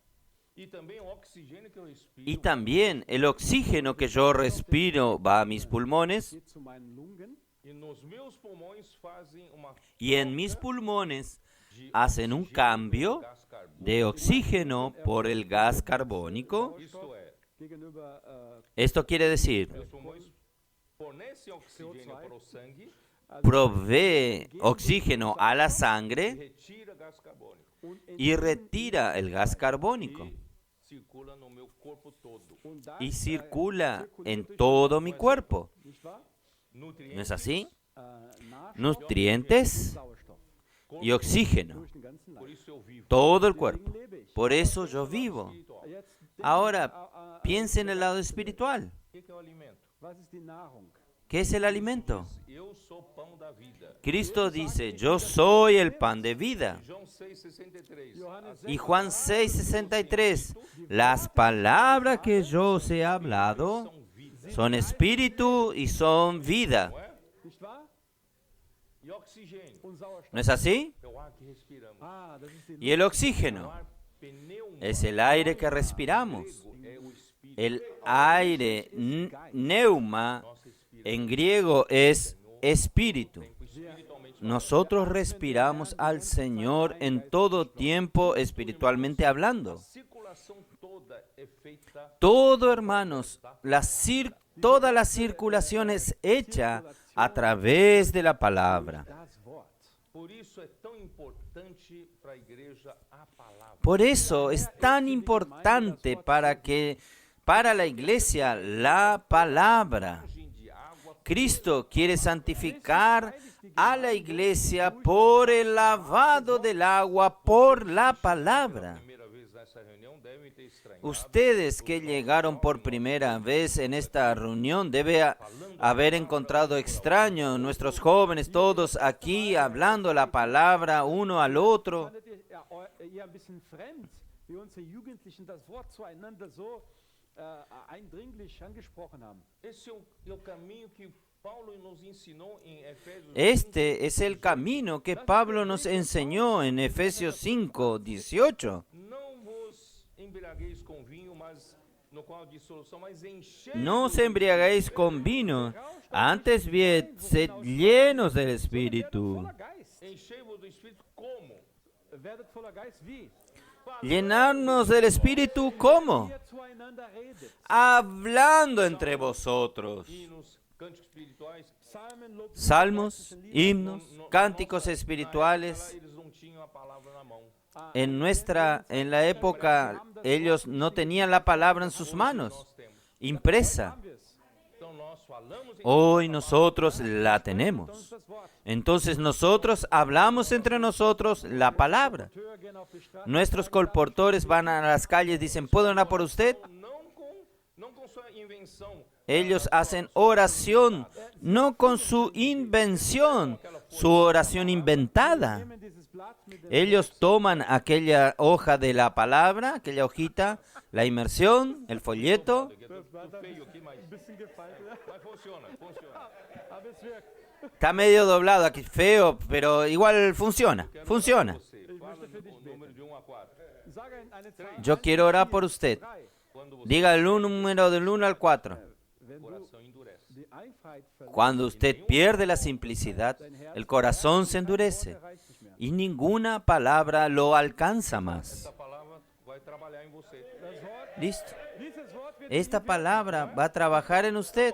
e também o oxigênio que eu respiro Y también el oxígeno que yo respiro va a mis pulmones Geht zu meinen Lungen. e nos meus pulmões fazem uma y en mis pulmones de hacen un cambio gás carbônico. de oxígeno por el gas carbónico. Isto é, Gegenüber Esto quiere decir, meus pulmões fornecem oxigênio para o sangue provee oxígeno a la e sangre retira gás carbônico y retira el gas carbónico e circula no meu corpo todo. und das y circula en todo mi cuerpo. nicht wahr? ¿No Nutrientes es así? Nährstoff, Nutrientes Sauerstoff y oxígeno. durch den ganzen por Leib. isso eu vivo. Todo el cuerpo. Deswegen lebe ich. Por eso yo vivo. Espiritual. Jetzt denken Ahora, Sie, piense en el lado espiritual. O que é o alimento? was ist die Nahrung? ¿Qué es el alimento? Eu sou pão da vida. Cristo dice, yo soy el pan de vida. João 6,63. Y Juan 6:63, las palabras que yo os he hablado son espíritu y son vida. Não é? Nicht wahr? E oxigênio. Und Sauerstoff. ¿No es así? É o ar que respiramos. Ah, das ist die Y el oxígeno Ar pneuma. es el aire que respiramos. É o espírito. El aire, neuma, en griego es espíritu. Espiritualmente. Nosotros respiramos al Señor en todo tiempo, espiritualmente hablando. A circulação toda é feita. Todo, hermanos, toda la circulación es hecha a través de la palabra. das Wort. Por isso é tão importante para a igreja a palavra. Por eso es tan importante para la iglesia la palabra. De água. Cristo quiere santificar a la iglesia por el lavado del agua, por la palabra. Primeira vez nessa reunião devem ter estranhado. Ustedes que llegaron por primera vez en esta reunión deben haber encontrado extraño nuestros jóvenes todos aquí hablando la palabra uno al otro. Fandet ihr eher ein bisschen fremd, wie unsere Jugendlichen das Wort zueinander so eindringlich angesprochen haben? Esse é o caminho que Paulo nos ensinou em Efésios. Este es el camino que Pablo nos enseñó en Efesios 5:18. Não vos embriagueis com vinho, mas no qual há dissolução, mas enchei. No os embriaguéis con vino, antes bien sed llenos del Espíritu. Voller Geist. Enchei-vos do Espírito como? Werdet voller Geist wie? Llenarnos del Espíritu, ¿cómo? Ihr zueinander redet. Hablando entre vosotros. Hinos, cânticos espirituais. Psalmen, Lob, Salmos, himnos, cánticos Na espirituales. época, eles não tinham a palavra na mão. En la época, ellos no tenían la palabra en sus manos, Nós temos. impresa. haben wir's. Então nós falamos em Hoy nosotros la tenemos. Das Wort. Entonces nosotros hablamos entre nosotros la palabra. Tür gehen auf die Straße. Nuestros colportores van a las calles y dicen, ¿puedo orar por usted? não com sua invenção. Ellos hacen oración, no con su invención, su oración inventada. Nehmen dieses Blatt mit dem Ellos toman aquella hoja de la palabra, aquella hojita, la inmersión, el folleto, Feio aqui, mas bisschen gefaltet. funciona. Aber es wirkt. está medio doblado aquí, feo, pero igual funciona, funciona. Você fala o número de 1 a 4. Sage eine Zahl. Yo quiero orar por usted. Quando você Diga el número del 1 al 4. Wenn du coração endurece. die Einfalt verlierst, Cuando usted pierde la simplicidad, el corazón se endurece reicht nicht mehr. y ninguna palabra lo alcanza más. Essa palavra vai trabalhar em você. Das Wort, ¿Listo? dieses Wort wird Esta palabra va a trabajar en usted.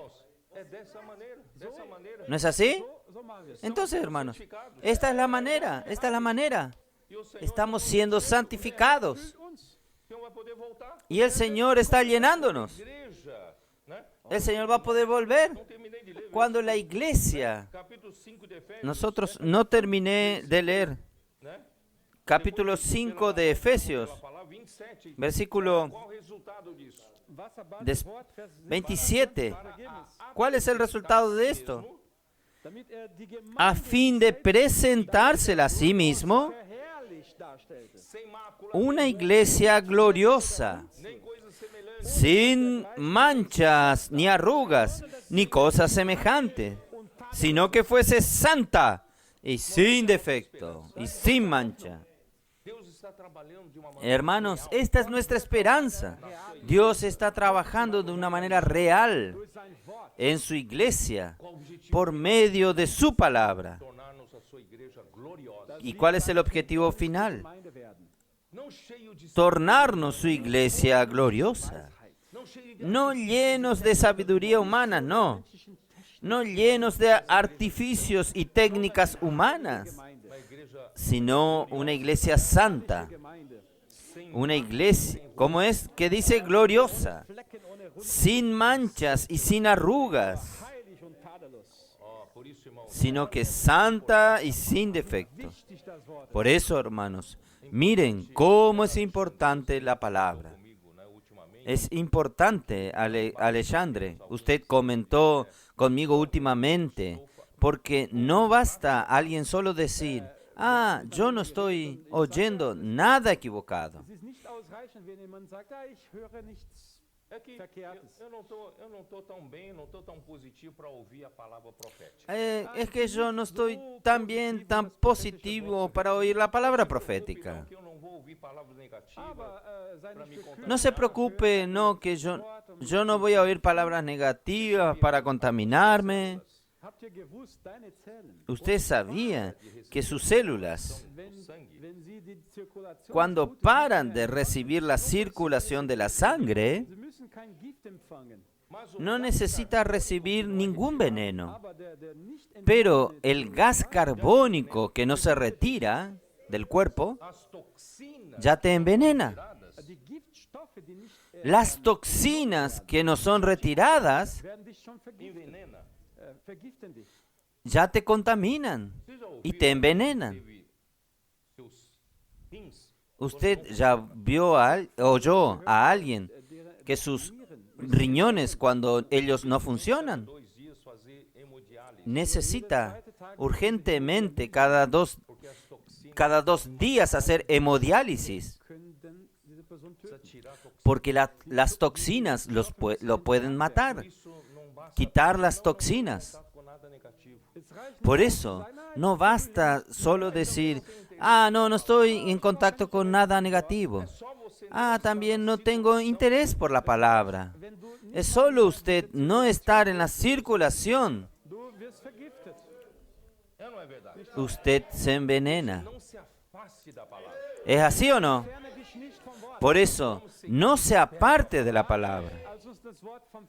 É dessa maneira. Dessa maneira. ¿No es así? so machen wir es. Entonces, hermanos, esta es la manera, esta es la manera. E o Senhor Estamos siendo santificados Uns. não vai poder voltar. y el Señor está llenándonos. Igreja, né? El Señor va a poder volver. Não terminei de ler. Cuando la iglesia, Capítulo 5 de Efésios, nosotros no terminé de leer né? capítulo 5 de Efesios, A palavra 27. versículo Qual o resultado disso? Wasserbad, Des- das Wort, Vers 27. Ergebnis. ¿Cuál es el resultado de esto? Damit die Gemeinde A fin de presentársela a sí mismo verherrlicht darstellte. Sem mácula, una iglesia gloriosa, nem coisa semelhante. sin manchas ni arrugas ni cosas semejantes, sino que fuese santa y sin defecto y sin mancha. Deus está trabalhando de uma maneira Hermanos, esta es nuestra esperanza. Dios está trabajando de una manera real Durch sein Wort en su iglesia com o objetivo por medio de su palabra. de tornar-nos a sua igreja gloriosa. ¿Y cuál es el objetivo final? Gemeinde werden. Não cheio de Tornarnos su iglesia gloriosa. não cheio de No llenos de sabiduría humana, no. No llenos de artificios y técnicas humanas, Gemeinde. uma igreja sino una iglesia santa. Gemeinde. Una iglesia, ¿cómo es? Que dice gloriosa, Flecken ohne Rund, sin manchas y sin arrugas, heilig und tadellos. por isso, irmão, sino que santa y sin defecto. Wichtig das Wort. Por eso, hermanos, miren cómo es importante la palabra. comigo, né, ultimamente, Es importante, Alexandre. Usted comentó conmigo últimamente, porque no basta alguien solo decir, yo no estoy oyendo nada equivocado. Es ist nicht ausreichend, wenn jemand sagt, ich höre nichts É que Verkehrtes. eu não tô tão bem, não tô tão positivo para ouvir a palavra profética. Es que yo no estoy tan bien, tan positivo para oír la palabra profética. Que eu não vou ouvir palavras negativas. Aber sei Para nicht me bekümmert. No se preocupe, no, que yo no voy a oír palabras negativas para contaminarme. Habt ihr gewusst, deine Zellen, Usted sabía que sus células, wenn sie die Zirkulation cuando paran de recibir la circulación de la sangre, sie müssen kein Gift empfangen. no necesita recibir ningún veneno. Aber der nicht Pero el gas carbónico que no se retira del cuerpo As toxinas ya te envenena. die Giftstoffe, die nicht Las toxinas que no son retiradas werden dich schon envenena. vergiften dich. ya te contaminan Você já ouviu y te envenenan. teve seus rins? Usted ya oyó a alguien que sus riñones, cuando ellos no funcionan, 2 dias fazer hemodiálise. necesita urgentemente cada dos Porque as toxinas días hacer hemodiálisis, Können diese Person töten. tirar toxinas. porque las toxinas lo pueden matar, Isso não basta quitar las toxinas. com nada negativo. Es reicht Por eso, no basta solo decir, no estoy en contacto con nada negativo. Só você También no tengo interés por la palabra. wenn du Es solo usted no estar en la circulación. du wirst vergiftet. não é verdade. Usted se envenena. Não se afaste da palavra. ¿Es así o no? Ferne dich nicht vom Wort. Por eso, no se aparte de la palabra. Als uns das Wort von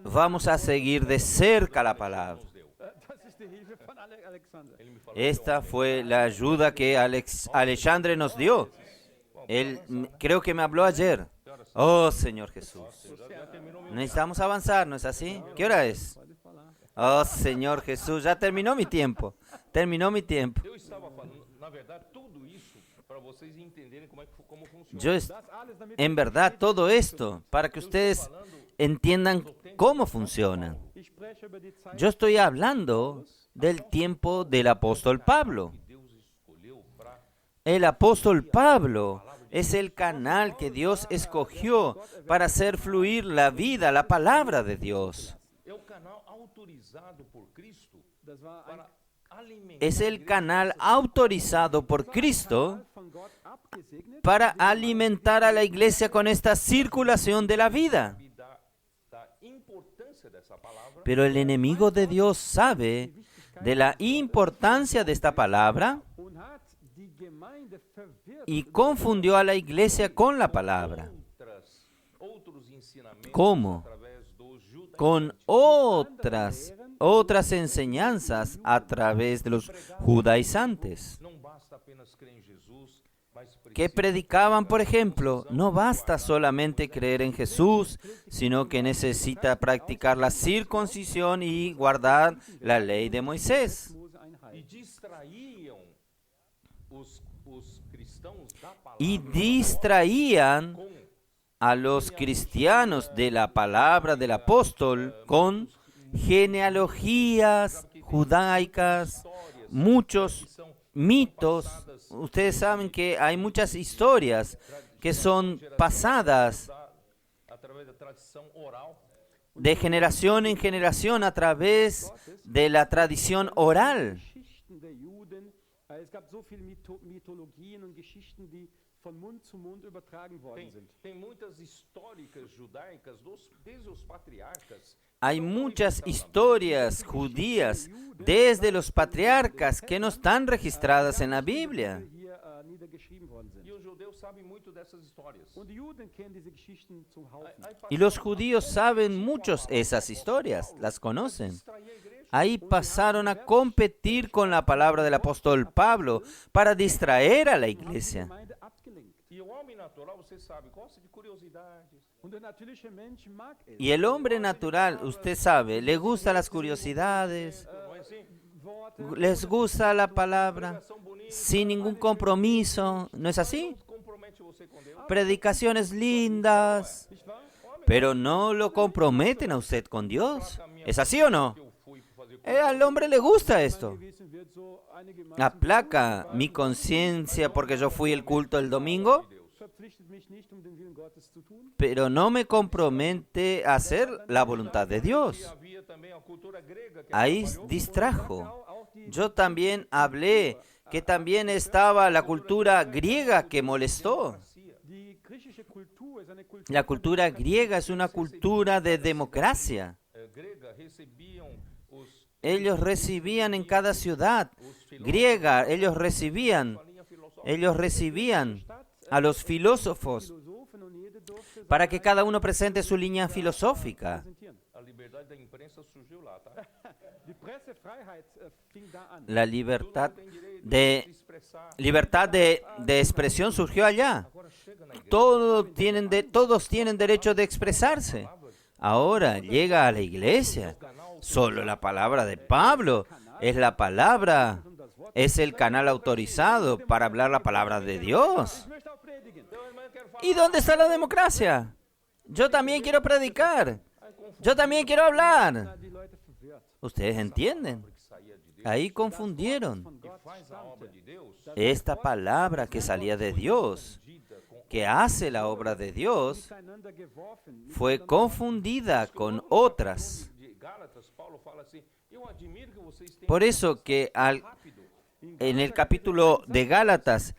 Vamos a seguir de cerca la palabra. das ist die Hilfe von Alexander. Esta fue la ayuda que Alexandre nos dio. Él creo que me habló ayer. Oh, Señor Jesús. Necesitamos avanzar, ¿no es así? ¿Qué hora es? Oh, Señor Jesús, ya terminó mi tiempo. Terminó mi tiempo. Eu estava falando, na verdade, tudo isso para vocês entenderem como funciona. Das alles damit En verdad, todo esto, para que ustedes entiendan cómo funciona. ich spreche über die Zeit Yo estoy hablando del tiempo del apóstol Pablo. Deus escolheu para El apóstol Pablo es el canal que Dios escogió para hacer fluir la vida, la palabra de Dios. é o canal autorizado por Cristo das war ein para alimentar Es el canal autorizado por Cristo von Gott abgesegnet para alimentar a la iglesia con esta circulación de la vida. e da importância dessa palavra. Pero el enemigo de Dios sabe de la importancia de esta palabra und hat die Gemeinde verwirrt. y confundió a la iglesia con la palabra. Outros ensinamentos ¿Cómo? através do judaísmo. Con otras enseñanzas a través de los judaizantes, Não basta apenas crer em Jesus, mas que predicaban, por ejemplo, no basta solamente creer en Jesús, sino que necesita practicar la circuncisión y guardar la ley de Moisés. Mose einhalten. e distraíam os cristãos da palavra Y distraían com a los cristianos de la palabra del apóstol con genealogías judaicas, muchos mitos. Ustedes saben que hay muchas historias que son pasadas através da tradição oral. de generación en generación a través de la tradición oral. Geschichten der Juden. Es gab so viele Mythologien und Geschichten, die von Mund zu Mund übertragen worden sind. Tem muitas históricas judaicas desde os patriarcas. Hay muchas historias judías desde los patriarcas que no están registradas en la Biblia. Die hier niedergeschrieben worden sind. E os judeus sabem muito dessas histórias. Und die Juden kennen diese Geschichten zum Haufen. Y los judíos saben muchos esas historias, las conocen. Distraía a igreja. Ahí pasaron a competir con la palabra del apóstol Pablo para distraer a la iglesia. Gemeinde abgelenkt. E o homem natural, você sabe, gosta de curiosidades. Und der natürliche Mensch mag es. Y el hombre natural, usted sabe, le gustan las curiosidades, Não é assim? Worte. les gusta la palabra São bonitas. sin ningún compromiso, ¿no es así? Compromete você com Deus. Predicaciones lindas, Nicht wahr? pero no lo comprometen a usted con Dios. ¿Es así o no? Al hombre le gusta esto. Aplaca mi conciencia porque yo fui al culto el domingo, pero no me compromete a hacer la voluntad de Dios. Ahí distrajo. Yo también hablé que también estaba la cultura griega que molestó. La cultura griega es una cultura de democracia. Ellos recibían en cada ciudad griega, ellos recibían a los filósofos para que cada uno presente su línea filosófica. La libertad de expresión surgió allá. Todos tienen derecho de expresarse. Ahora llega a la iglesia. Solo la palabra de Pablo es la palabra, es el canal autorizado para hablar la palabra de Dios. ¿Y dónde está la democracia? Yo también quiero predicar. Yo también quiero hablar. ¿Ustedes entienden? Ahí confundieron. Esta palabra que salía de Dios, que hace la obra de Dios, fue confundida con otras. Por eso que en el capítulo de Gálatas,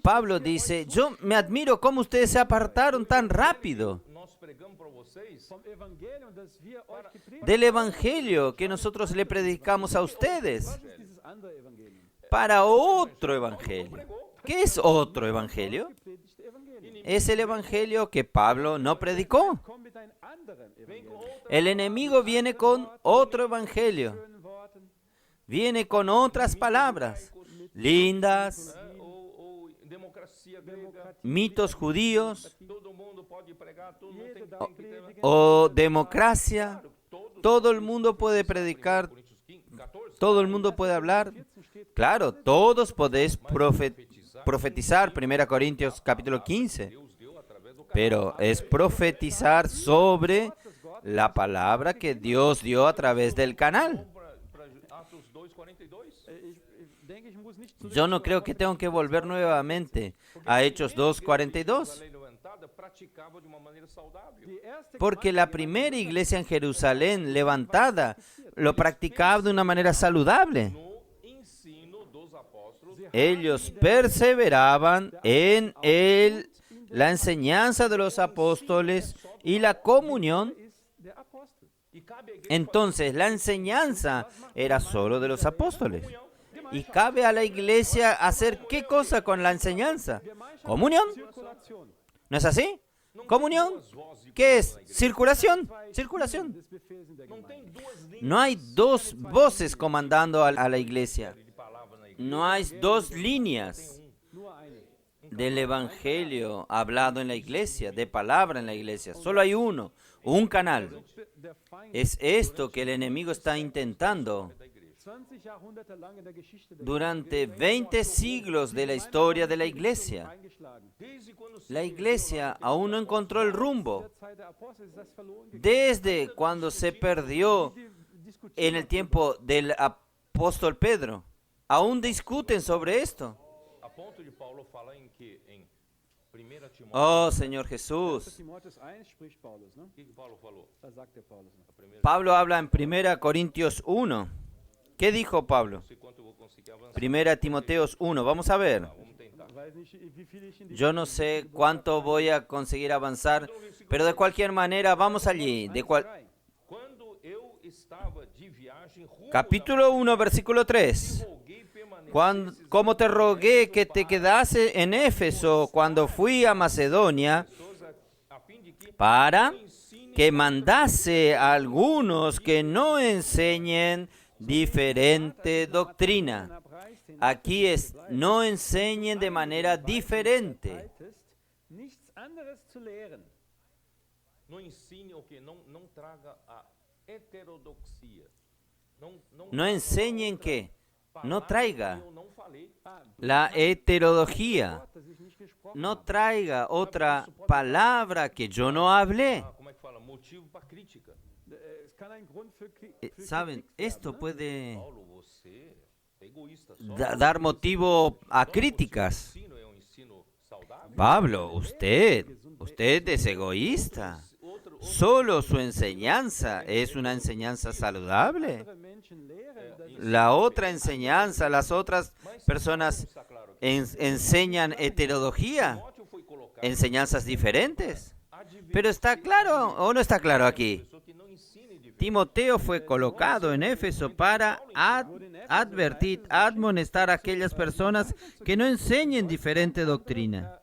Pablo dice, yo me admiro cómo ustedes se apartaron tan rápido del evangelio que nosotros le predicamos a ustedes para otro evangelio. ¿Qué es otro evangelio? Es el evangelio que Pablo no predicó. El enemigo viene con otro evangelio. Viene con otras palabras lindas, mitos judíos o democracia. Todo el mundo puede predicar, todo el mundo puede hablar. Claro, todos podéis profetizar, 1 Corintios capítulo 15, pero es profetizar sobre la palabra que Dios dio a través del canal. Yo no creo que tengo que volver nuevamente a Hechos 2:42, porque la primera iglesia en Jerusalén levantada lo practicaba de una manera saludable. Ellos perseveraban en la enseñanza de los apóstoles y la comunión. Entonces, la enseñanza era solo de los apóstoles. Y cabe a la iglesia hacer ¿qué cosa con la enseñanza? Comunión. ¿No es así? Comunión. ¿Qué es? Circulación. Circulación. No hay dos voces comandando a la iglesia. No hay dos líneas del evangelio hablado en la iglesia, de palabra en la iglesia. Solo hay uno, un canal. Es esto que el enemigo está intentando. Durante 20 siglos de la historia de la iglesia aún no encontró el rumbo. Desde cuando se perdió en el tiempo del apóstol Pedro, aún discuten sobre esto. Oh, Señor Jesús. Pablo habla en 1 Corintios 1. ¿Qué dijo Pablo? 1 Timoteos 1. Vamos a ver. Yo no sé cuánto voy a conseguir avanzar, pero de cualquier manera vamos allí. Capítulo 1, versículo 3. Como te rogué que te quedase en Éfeso cuando fui a Macedonia, para que mandase a algunos que no enseñen diferente doctrina. Aquí es, no enseñen de manera diferente. No enseñen qué. no traiga eu não falei. la heterodogía, no traiga otra palabra que yo no hablé. Como é que fala? Motivo para crítica. Es kann ein Grund für Saben, esto puede Paulo, você é egoísta. Só dar motivo a críticas. ensino é um ensino saudável. Pablo, usted es egoísta. Solo su enseñanza es una enseñanza saludable. andere Menschen lehren, dass La otra enseñanza, las otras personas Está claro aqui. enseñan heterodogía, Timóteo foi colocado enseñanzas diferentes. advertir Pero ¿está claro o no está claro aquí? pessoa que não ensine diferente. Timoteo fue colocado en Éfeso para advertir, admonestar a aquellas personas que no enseñen diferente doctrina,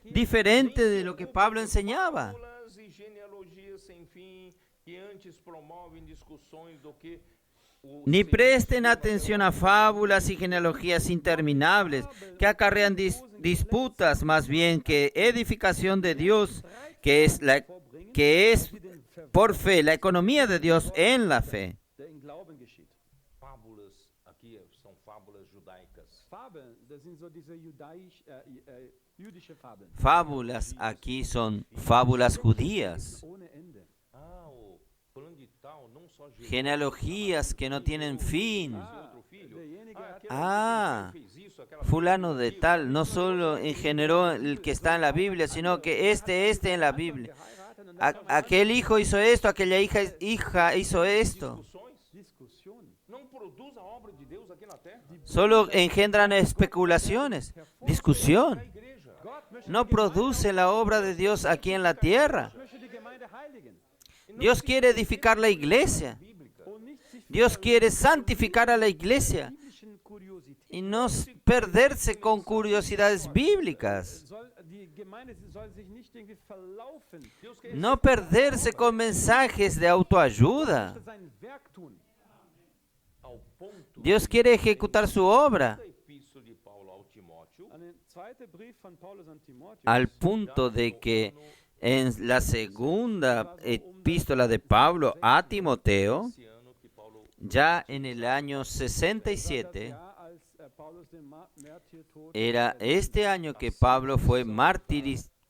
diferente de lo que Pablo enseñaba. Fábulas e genealogias sem fim que antes promovem discussões do que o Ni presten atención a fábulas y genealogías interminables que acarrean disputas, más bien que edificación de Dios, que es por fe, la economía de Dios en la fe. der in Glauben geschieht. fábulas aqui são fábulas judaicas. Fabeln, das sind so diese jüdische Fabeln. Fábulas aquí son fábulas judías, Ohne Ende. O plano de tal não só gerou genealogías que no tienen fin. outro filho. Derjenige hat Ah, Fez isso, aquela fulano de tal no solo generó el que está en la Biblia, sino que este en la Biblia. geheiratet und Aquel hijo hizo esto, aquella hija hizo esto. discussões Diskussion. não produz a obra de Deus aqui na terra. Solo engendran especulaciones, discusión. A igreja. Gott möchte, No produce la obra de Dios aquí en la tierra. möchte die Gemeinde heiligen Dios quiere edificar la iglesia. und nicht sich Dios quiere santificar a la iglesia biblischen Kuriositäten. y no perderse con curiosidades bíblicas. Die Gemeinde soll sich nicht irgendwie verlaufen. Deus No perderse con mensajes de autoayuda. möchte sein Werk tun. Ao ponto Dios quiere ejecutar su obra da epístola de Paulo ao Timóteo, An den zweiten Brief von Paulus an Timotheus. al punto de que en la segunda epístola de Pablo a Timoteo, esse ano que Paulo ya en el año 67, Ja, als Paulus den Märtyrtod era este año que Pablo fue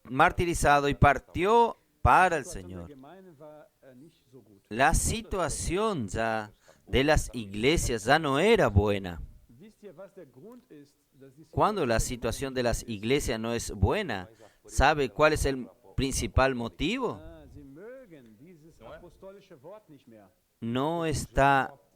martirizado y partió para el der Señor. Gemeinde war nicht so gut. La situación ya de las iglesias ya no era buena. Wisst ihr, was der Grund ist, dass die Cuando la situación de las iglesias no es buena, ¿sabe cuál es el principal motivo? Sie mögen dieses apostolische Wort nicht mehr.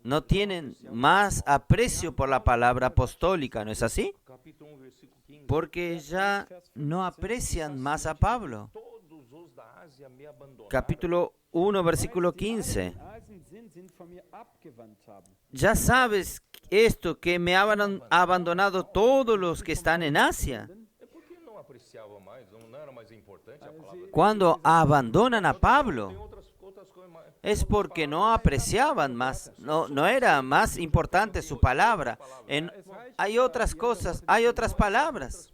No tienen más aprecio por la palabra apostólica, ¿no es así? capítulo 1, versículo 15. Porque ya no aprecian más a Pablo. Todos os da Ásia me abandonaram. Capítulo 1, versículo 15. Asien sind von mir abgewandt haben. Ya sabes esto, que me han abandonado todos los que están en Asia. É porque não apreciava mais, não era mais importante a palavra. Cuando abandonan a Pablo, Tem outras coisas mais. es porque no apreciaban más, no era más importante su palabra. Hay otras cosas, hay otras palabras.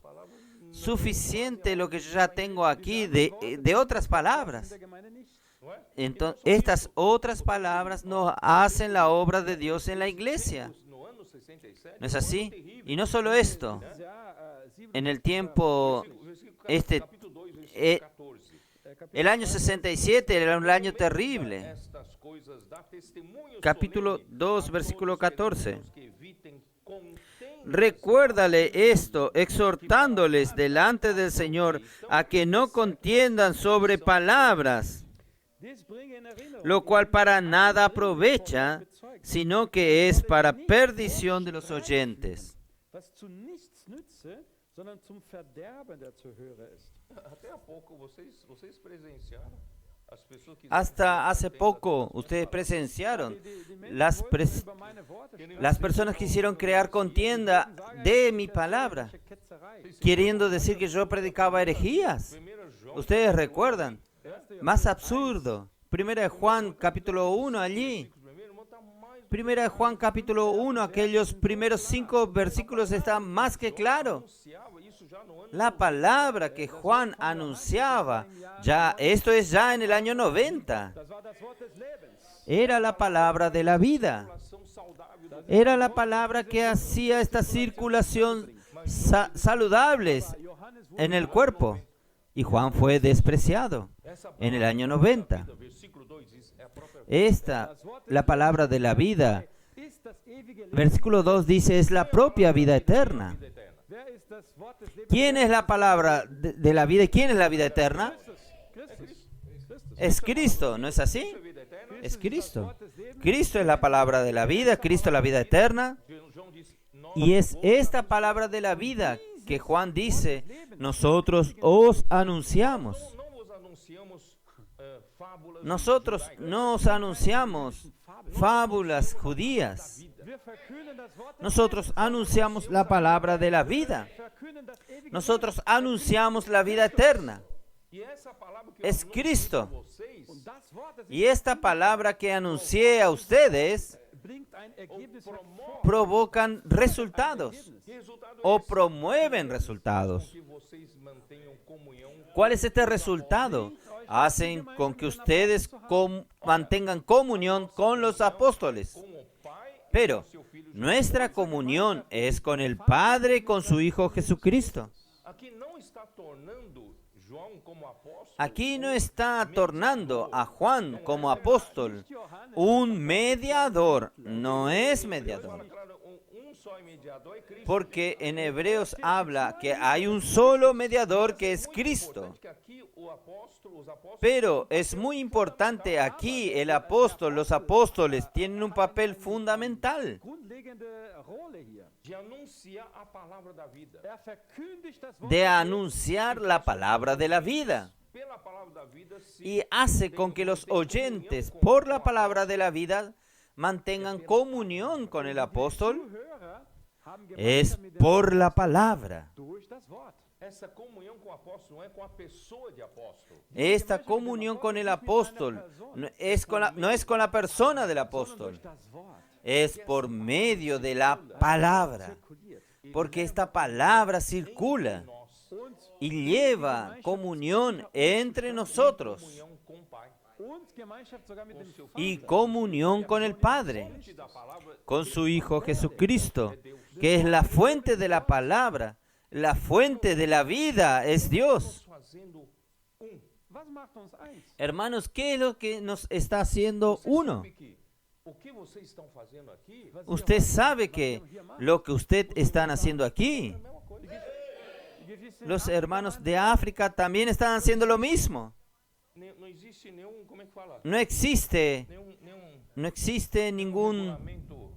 Suficiente lo que yo ya tengo aquí de otras palabras. Der Gemeinde nicht. Entonces, estas otras palabras no hacen la obra de Dios en la iglesia. No ano 67, ¿No es así? Y no solo esto. Ja, En el tiempo, capítulo 2, versículo 14. el año 67 era un año terrible. Estas coisas dá testemunho Capítulo solene 2, a versículo todos 14. que eviten contendas. Recuérdale esto, exhortándoles delante del Señor a que no contiendan sobre palabras, dies bringe in Erinnerung, lo cual para nada aprovecha, sino que es para perdición de los oyentes. was zu nichts nütze, sondern zum Verderben der Zuhörer ist. Até há pouco vocês presenciaram as pessoas que Hasta hace poco ustedes presenciaron, las Über meine Worte sprechen, las personas quisieron crear contienda de mi palabra, Ketzerei. queriendo decir que yo predicaba herejías. 1 João, Ustedes recuerdan, más absurdo. Primera de Juan, capítulo 1, allí. meu irmão, está mais Primera de Juan capítulo 1, aquellos primeros 5 versículos están más que claro. Anunciava isso já no ano La palabra que Juan anunciaba, ya, esto es ya en el año 90, Das war das Wort des Lebens. era la palabra de la vida. circulação saudável do Era la palabra que hacía esta circulación saludable Johannes en el cuerpo. Y Juan fue despreciado en el año 90. versículo 2 diz, é a própria Esta, la palabra de la vida, ist das ewige Leben. versículo 2 dice, es la propia vida eterna. Wer ist das Wort des Lebens? ¿Quién es la palabra de la vida y quién es la vida eterna? Christus. Es Cristo, ¿no es así? vida eterna. Es Cristo. Cristo es la palabra de la vida, Cristo es la vida eterna. João diz, nós Y es esta palabra de la vida que Juan dice, nosotros os anunciamos. não vos anunciamos fábulas Nosotros no os anunciamos fábulas judías. Wir verkünden das Wort des Nosotros anunciamos la palabra de la vida. verkünden das ewige Nosotros anunciamos la vida eterna. e essa palavra que Es Cristo. Lebens. vocês Und das Wort des Y esta palabra que anuncié a ustedes bringt ein Ergebnis hervor. provocan resultados que resultado o promueven resultados. que vocês mantenham comunhão ¿Cuál es este resultado? Hacen con que ustedes mantengan comunión con los apóstoles. com o Pai Pero nuestra comunión es con el Padre y con su Hijo Jesucristo. aqui não está tornando João como apóstolo Aquí no está tornando a Juan como apóstol un mediador, no es mediador. claro, só mediador é Cristo. Porque en Hebreos habla que hay un solo mediador que es Cristo. Que aqui o apóstolo, os apóstolos Pero es muy importante aquí, el apóstol, los apóstoles tienen un papel fundamental Grundlegende Rolle hier. de anunciar a palavra da vida. Verkündigt das Wort de anunciar la palabra de la vida. Pela palavra da vida se Y hace con que los oyentes, por la palabra de la vida, mantengan comunión con el apóstol. Zuhörer haben Es gemeinsam mit der por la palabra. durch das Wort. essa comunhão com o apóstolo não é com a pessoa de apóstolo. Esta comunión con el apóstol no es con la persona del apóstol, Durch das Wort. es por medio de la palabra. Zirkuliert. Porque esta palabra circula Und, y lleva comunión entre nosotros Comunhão com o Pai. und Gemeinschaft sogar mit dem Vater. y comunión con el Padre, Fonte da palavra con su Hijo Jesucristo, que es la fuente de la palabra, la fuente de la vida, es Dios. fazendo Was macht uns eins? Hermanos, ¿qué es lo que nos está haciendo uno? Sabe que o que vocês estão fazendo aqui é Usted sabe que lo que usted están haciendo aquí, a mesma coisa. Wir wissen, los hermanos de África también están haciendo lo mismo. Não existe nenhum, como é que fala? No existe, Nenhum no existe regulamento,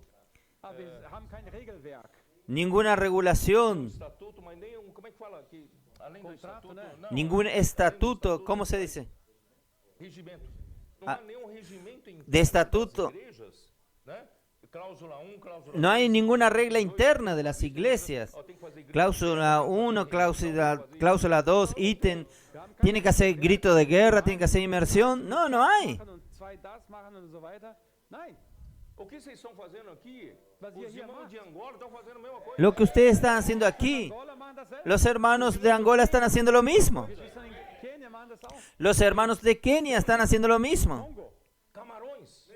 wir haben kein Regelwerk. ninguna regulación, estatuto, mas nem como é que fala? Que, além do Contrato, estatuto, né? não, ningún estatuto, ¿cómo se dice? regimento. Não Ah, há nenhum regimento interno de estatuto. das igrejas, né? Cláusula 1, cláusula No hay ninguna regla interna de las iglesias. ó, tem que fazer Cláusula 1, cláusula 2, ítem. Tiene que hacer grito de guerra, tiene que hacer inmersión. No, no hay. Machen und zwei das machen und so weiter. Nein. O que vocês estão fazendo aqui? Mas e Os aí, irmãos amado? de Angola estão fazendo a mesma coisa. Lo que ustedes están haciendo aquí, Angola machen dasselbe. los hermanos de Angola están haciendo lo mismo. Geschwister in Kenia machen das auch. Los hermanos de Kenia están haciendo lo mismo. Kongo. Camarões,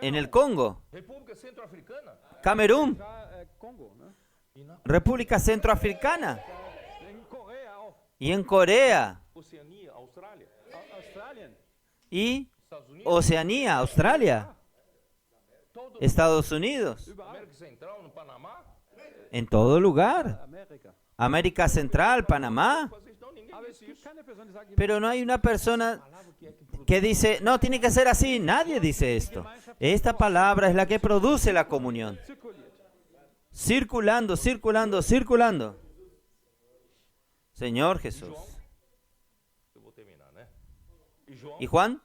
En el Congo, República Centro-Africana. Camerún, Da, Kongo. Ne? E na República Centroafricana In Korea auch. y en Corea Oceania, Austrália, Australien. y Estados Unidos, Oceanía, Australia, todo Estados Unidos, Überall. América Central, no Panamá. en todo lugar. Amerika. América Central, Panamá. Vocês não, ninguém Aber es disse gibt isso. keine Person, die sagt, die Pero no hay una persona Palavra que é que produz. que dice, no, tiene que ser así. Nadie dice esto. Esta palabra es la que produce la comunión. zirkuliert. Circulando, circulando, circulando. Señor Jesús. Eu vou terminar, né? E João, ¿Y Juan?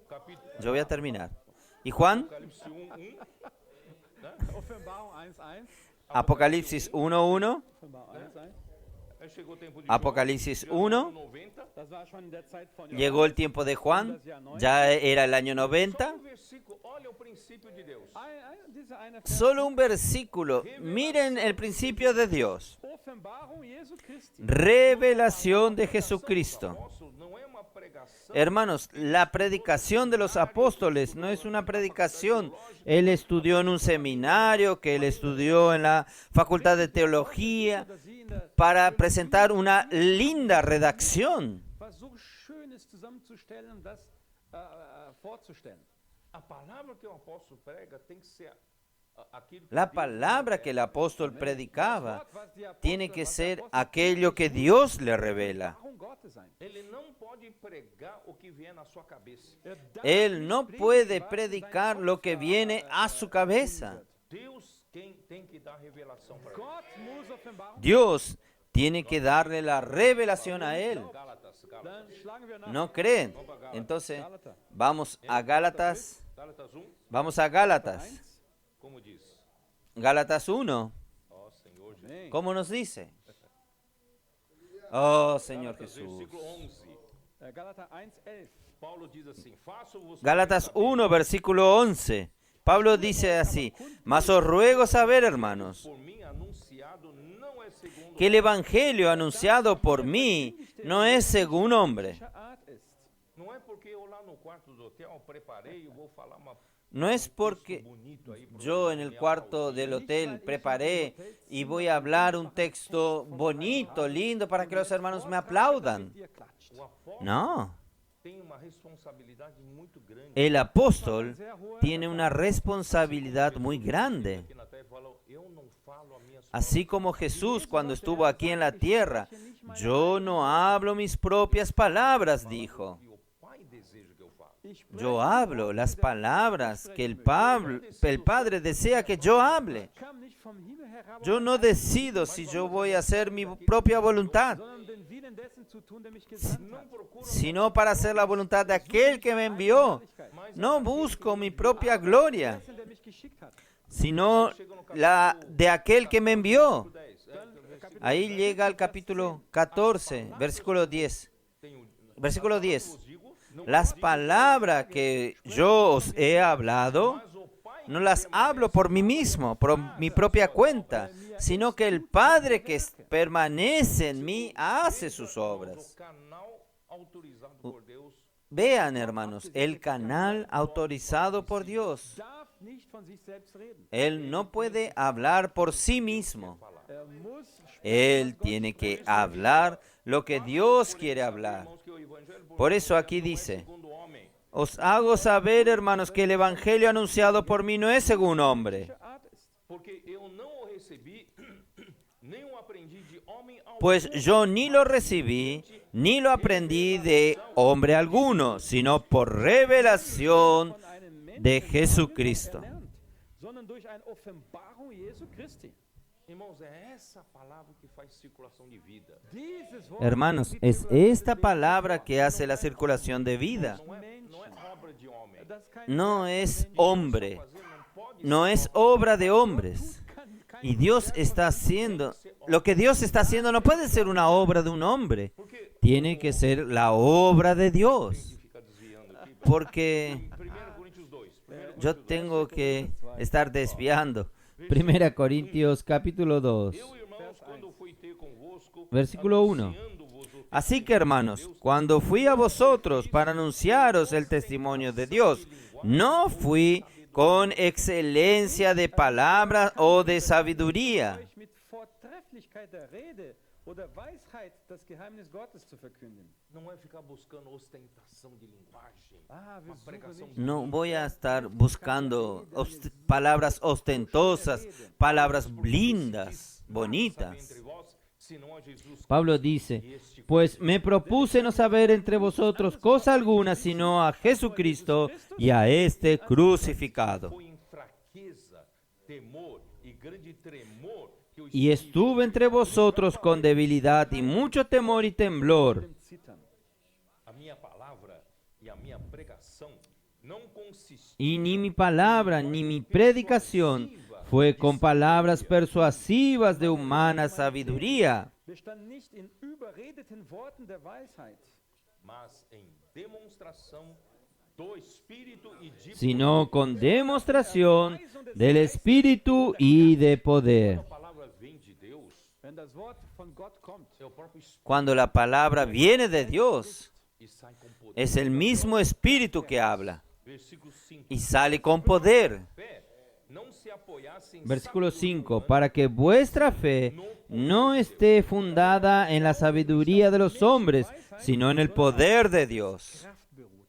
capítulo Yo voy a terminar. ¿Y Juan? Apocalipse 1, Offenbarung 1,1. Apocalipsis 1.1. Offenbarung 1,1. Aí chegou o tempo de Apocalipsis João, 1. 90. Das war schon in der Zeit von Llegó el tiempo de Juan. Ya era el año 90. O versículo, olha o princípio princípio de Deus. Dieser eine Vers, Solo un versículo. Miren el principio de Dios. Offenbarung Jesu Christi. Revelación de Jesucristo. Apóstolo, não é uma pregação Hermanos, la predicación de los apóstoles no es una predicación. Él estudió en un seminario, que él estudió en la Facultad de Teología, Dass sie in der para presentar una linda redacción. was so Schönes zusammenzustellen und das vorzustellen. a palavra que o apóstolo prega tem que ser aquilo que La Deus palabra que el revela. apóstol predicaba Wort, was die Apostel- tiene que was der ser Apostel aquello que Dios le revela. Offenbarung Gottes sein. Ele não pode pregar o que vier na sua cabeça. Darf Él nicht no predigen, puede was in predicar seinem lo Kopf, que viene a su cabeza. Deus quem tem que dar revelação para ele. Gott muss Offenbarung. Dios tiene que darle la revelación a él. Gálatas, Dann schlagen wir nach. ¿No creen? Entonces, vamos a Gálatas. Gálatas 1, Vamos a Gálatas. como diz? Gálatas 1. Ó Senhor Jesus. Amém. ¿Cómo nos dice? Oh, Señor Gálatas, Jesús. versículo 11. Gálatas 1:11. Paulo diz assim: faço-vos Gálatas 1, versículo 11. Pablo dice así: mas os ruego saber, hermanos, por mim anunciado não é segundo que el evangelio anunciado por mí no es según hombre. Art ist. não é porque eu lá no quarto do hotel preparei e vou falar uma No es porque bonito aí pro yo en el cuarto del hotel preparé y voy a hablar un texto bonito, lindo, para que los hermanos me aplaudan. Ihr klatscht. o apóstolo No, tem uma responsabilidade muito grande. el apóstol tiene una responsabilidad muy grande. Aqui na terra falou: eu não falo a minhas Así como Jesús cuando estuvo aquí en la tierra, yo no hablo mis propias palabras, dijo. e o Pai deseja que eu fale. Ich spreche Yo hablo las palabras que el Padre desea que yo hable. kam nicht vom Himmel herab, Yo no decido si yo voy a hacer mi propia voluntad, sondern den Willen dessen zu tun, der mich gesandt Não hat. procuro sino para hacer la voluntad de aquel que me envió. No busco mi propia gloria, Dessen, der mich geschickt hat. sino la de aquel que me envió. 10. Ahí llega al capítulo 14, versículo 10. Versículo 10. Vos digo, não Las palabras que yo os he hablado, mas o Pai no las hablo por mí mismo, por mi propia cuenta, sino que el Padre que permanece en mí hace sus o obras. canal autorizado por Deus Vean, hermanos, el canal autorizado por Dios. Darf nicht von sich selbst reden. Él no puede hablar por sí mismo. Muss Él tiene que hablar lo que Dios quiere hablar. irmãos, que o evangelho Por eso aquí dice: segundo o homem. os hago saber, hermanos, que el evangelio anunciado por mí no es según hombre, Art ist. Porque eu não o recebi, nem o aprendi de homem algum, pues yo ni lo recibí, ni lo aprendí de hombre alguno, sino por revelación Von einem Menschen de Jesucristo. erlernt, sondern durch eine Offenbarung Jesu Christi. Irmãos, é essa palavra que faz circulação de vida. Dieses Wort Hermanos, es esta palabra que hace la circulación de vida. Não é obra de homem. das kein No es hombre, Fazer não pode no es obra de hombres. Y Dios está haciendo, lo que Dios está haciendo no puede ser una obra de un hombre, porque tiene que ser la obra de Dios. fica desviando aqui. Porque 1 Coríntios 2. yo tengo que estar desviando. 1 Corintios capítulo 2, Eu, irmãos, quando fui ter convosco, versículo 1. anunciando-vos o Así que, hermanos, cuando fui a vosotros para anunciaros el testimonio de Dios, no fui con excelencia de palabra o de sabiduría, euch mit Vortrefflichkeit der Rede oder Weisheit das Geheimnis Gottes zu verkünden. não é ficar buscando ostentação de linguagem, Ah, wir uma pregação suchen de no voy a estar buscando palabras ostentosas, palabras lindas, bonitas. entre vós, senão a Jesus Pablo dice: pues me propuse no saber entre vosotros cosa alguna sino a Jesucristo y a este crucificado. foi em fraqueza, temor e grande tremor que o Y estuve entre vosotros con debilidad y mucho temor y temblor. zittern. a minha palavra e a minha pregação não consistiu Y ni mi palabra ni mi predicación fue con palabras persuasivas de humana sabiduría, Bestand nicht in überredeten Worten der Weisheit, mas em demonstração do Espírito e de sino con demostración del Espíritu y de poder. a palavra vem de Deus, Wenn das Wort von Gott kommt, é o próprio Espírito Cuando la palabra viene de Dios, e sai com poder. es el mismo Espíritu que habla Versículo 5. y sale con poder. Fé não se apoiasse em Versículo sabedoria 5, humana, para que vuestra fe no esté fundada en la sabiduría de los hombres, sino en el poder de Dios. Kraft beruht.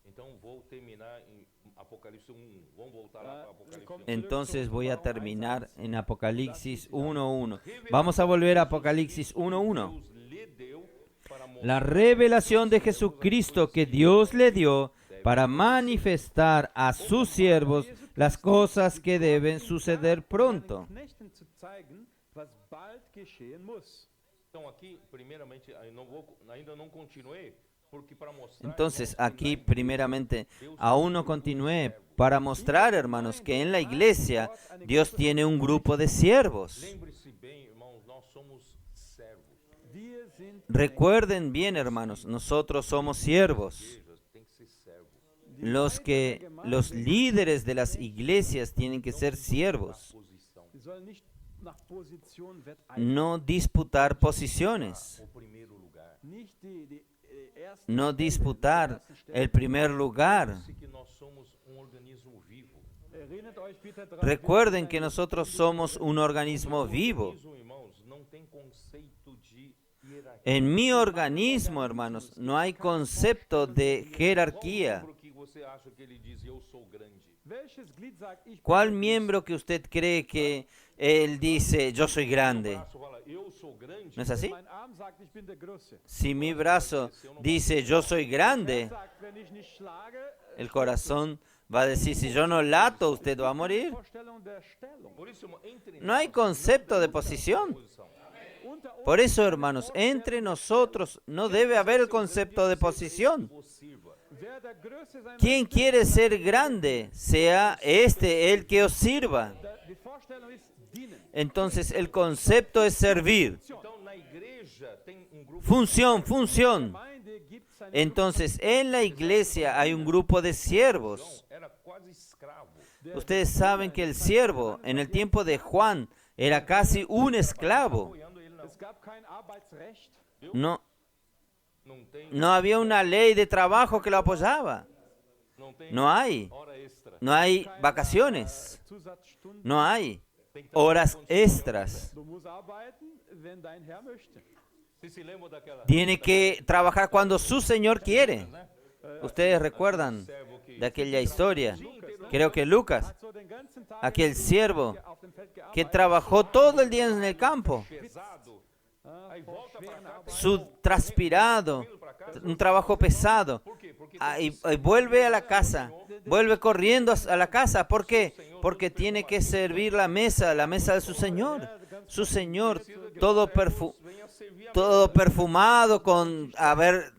Então vou terminar em Apocalipse 1. Vamos voltar lá para Apocalipse 1. Entonces voy a terminar en Apocalipsis 1:1. Vamos a volver a Apocalipsis 1:1. Deus lhe deu para mostrar La revelación de Jesucristo que Dios le dio para manifestar a sus siervos las cosas que deben suceder pronto. Knechten zu zeigen, was bald geschehen muss. Então aqui, primeiramente, ainda não continuei, porque para mostrar Entonces aquí primeramente aún no continué para mostrar, hermanos, que en la iglesia Dios tiene un grupo de siervos. lembre-se bem, irmãos, nós somos servos. Wir sind Recuerden bien, hermanos, nosotros somos siervos. Igrejas tem que ser servos. Los líderes de las iglesias tienen que ser siervos, Posição. Sie sollen nicht nach Position wetteifern. no disputar posiciones, O primeiro lugar. Nicht die ersten no Stelle, disputar die ersten Stelle. el primer lugar. Sei que nós somos organismo vivo. Erinnert euch bitte daran, Recuerden que nosotros somos un organismo vivo. Organismo, irmãos, não tem conceito de hierarquia. En mi organismo, hermanos, no hay concepto de Qual jerarquía. membro que você acha que ele diz eu sou grande? welches Glied sagt, ich bin ¿Cuál der miembro que usted cree que él dice, yo soy grande? O braço fala eu sou grande. ¿No es así? Mein Arm sagt, ich bin der Größte. Si mi brazo dice, yo soy grande, Sagt, wenn ich nicht schlage, el corazón va a decir, si yo no lato, usted va a morir. Vorstellung der Stellung. Por isso, irmão, entre No hay concepto de posición. posição. Unter uns Por eso, hermanos, entre nosotros no debe haber el concepto de posición. Vos sirva. wer der Größte sein Quien quiere ser grande, sea este el que os sirva. Die Vorstellung ist dienen. Entonces el concepto es servir. Então, na igreja tem grupo Función, función. Gemeinde gibt seine Entonces en la iglesia hay un grupo de siervos. era quase escravo. Ustedes saben que el siervo en el tiempo de Juan era casi un esclavo. Apoiando ele, não. Es gab kein Arbeitsrecht. No, Não tem, no había una ley de trabajo que lo apoyaba. não tem No hay. hora extra. No hay vacaciones. Zusatzstunden. No hay Tem que horas extras. Du musst arbeiten, wenn dein Herr möchte. Você se lembra daquela Tiene que trabajar cuando su Señor quiere. né? Ustedes recuerdan Servo que de aquella historia. Creo que Lucas, Hat so den ganzen Tag aquel siervo auf dem Feld que gearbeitet. trabajó todo el día en el campo, pesado. Aí volta para cá, su transpirado, un trabajo pesado. por quê? Porque Y vuelve a la casa, vuelve corriendo a la casa. ¿Por qué? Porque tiene que servir la mesa de su Señor. Su Señor, todo, vem a servir a todo perfumado con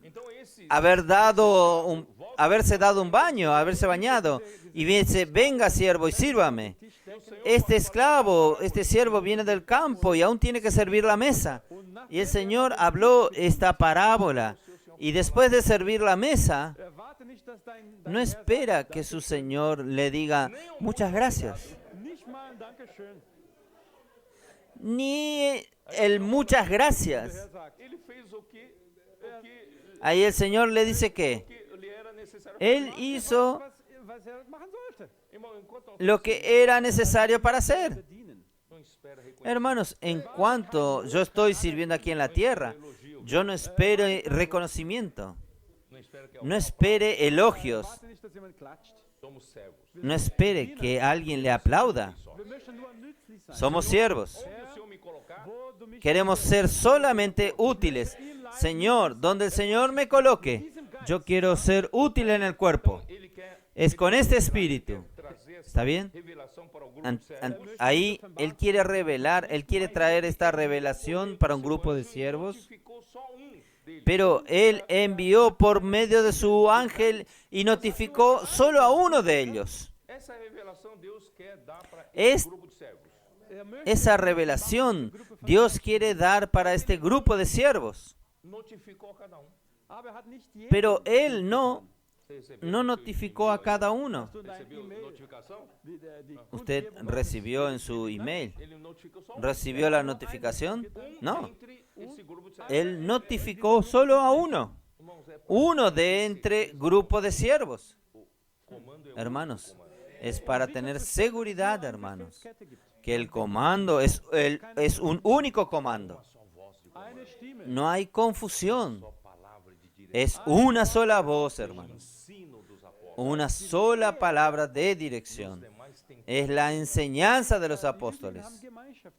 Então esse haberse dado un baño, haberse bañado. Y dice, venga siervo y sírvame. Este esclavo, este siervo viene del campo y aún tiene que servir la mesa. Y el Señor habló esta parábola. Y después de servir la mesa, Erwarte nicht, dass dein no espera que su Señor le diga muchas gracias. nicht mal ein Dankeschön. Ni el muchas gracias. Er sagt, ele fez o que Ahí el Señor le dice que lhe era necessário. Él hizo was er machen sollte. Irmão, enquanto lo que era necesario para hacer. Dienen. não espera reconhecimento, Hermanos, en cuanto yo estoy sirviendo aquí en la tierra, yo no espero reconocimiento, não espera que no espere elogios, Warte nicht, dass jemand klatscht. somos servos. no espere que alguien le aplauda. Wir möchten nur nützlich sein. Somos siervos. Onde o Senhor me colocar, Wo du mich Queremos ser solamente útiles. Señor, donde el Señor me coloque, yo quiero ser útil en el cuerpo. ele quer Es con este espíritu. trazer essa ¿Está bien? revelação para o grupo An- servo. an- Ahí Él quiere revelar, Él quiere traer esta revelación para un grupo de siervos. Notificou só deles. Pero Él envió por medio de su ángel y notificó solo a uno de ellos. Essa revelação Deus quer dar para Es- esse grupo de servos. Esa revelación Dios quiere dar para este grupo de siervos. Notificou a cada um. Aber er hat nicht jeden Pero Él no Recebeu notificó a cada uno. du dein Recebeu E-Mail, notificação? die Usted Kundgebung recibió en su email. Ele notificou só um. ¿Recibió la notificación? No. Entre esse grupo de Él notificó solo a uno. irmãos, é Uno de entre grupo de siervos. comando é um Hermanos, es para tener seguridad, hermanos, Kette gibt. que el comando es un único comando. só voz de Eine Stimme. No hay confusión. só palavra de direção. Es una sola voz, hermanos. Ensino dos apóstolos. Una sola palabra de dirección. Demais tem Es la enseñanza de los Wir apóstoles. haben Gemeinschaft.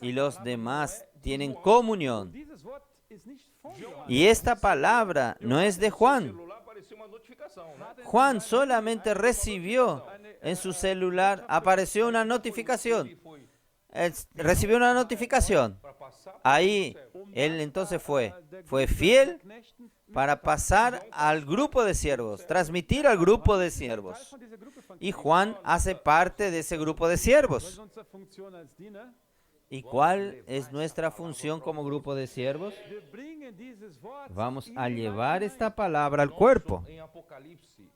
Y los demás tienen comunión. Dieses Wort ist nicht von Johann. Y esta palabra no es de Juan. celular apareceu uma notificação, né? Juan solamente recibió en su celular, apareció una notificación. E foi Recibió una notificación. para passar Ahí él entonces fue fiel Knechten para pasar al grupo de siervos, transmitir al grupo de siervos. von dieser Gruppe von Y Juan hace parte de ese grupo de siervos. unsere Funktion als Diener. ¿Y cuál es nuestra función como grupo de siervos? Wir bringen dieses Wort Vamos a llevar esta palabra al cuerpo. em Apocalipse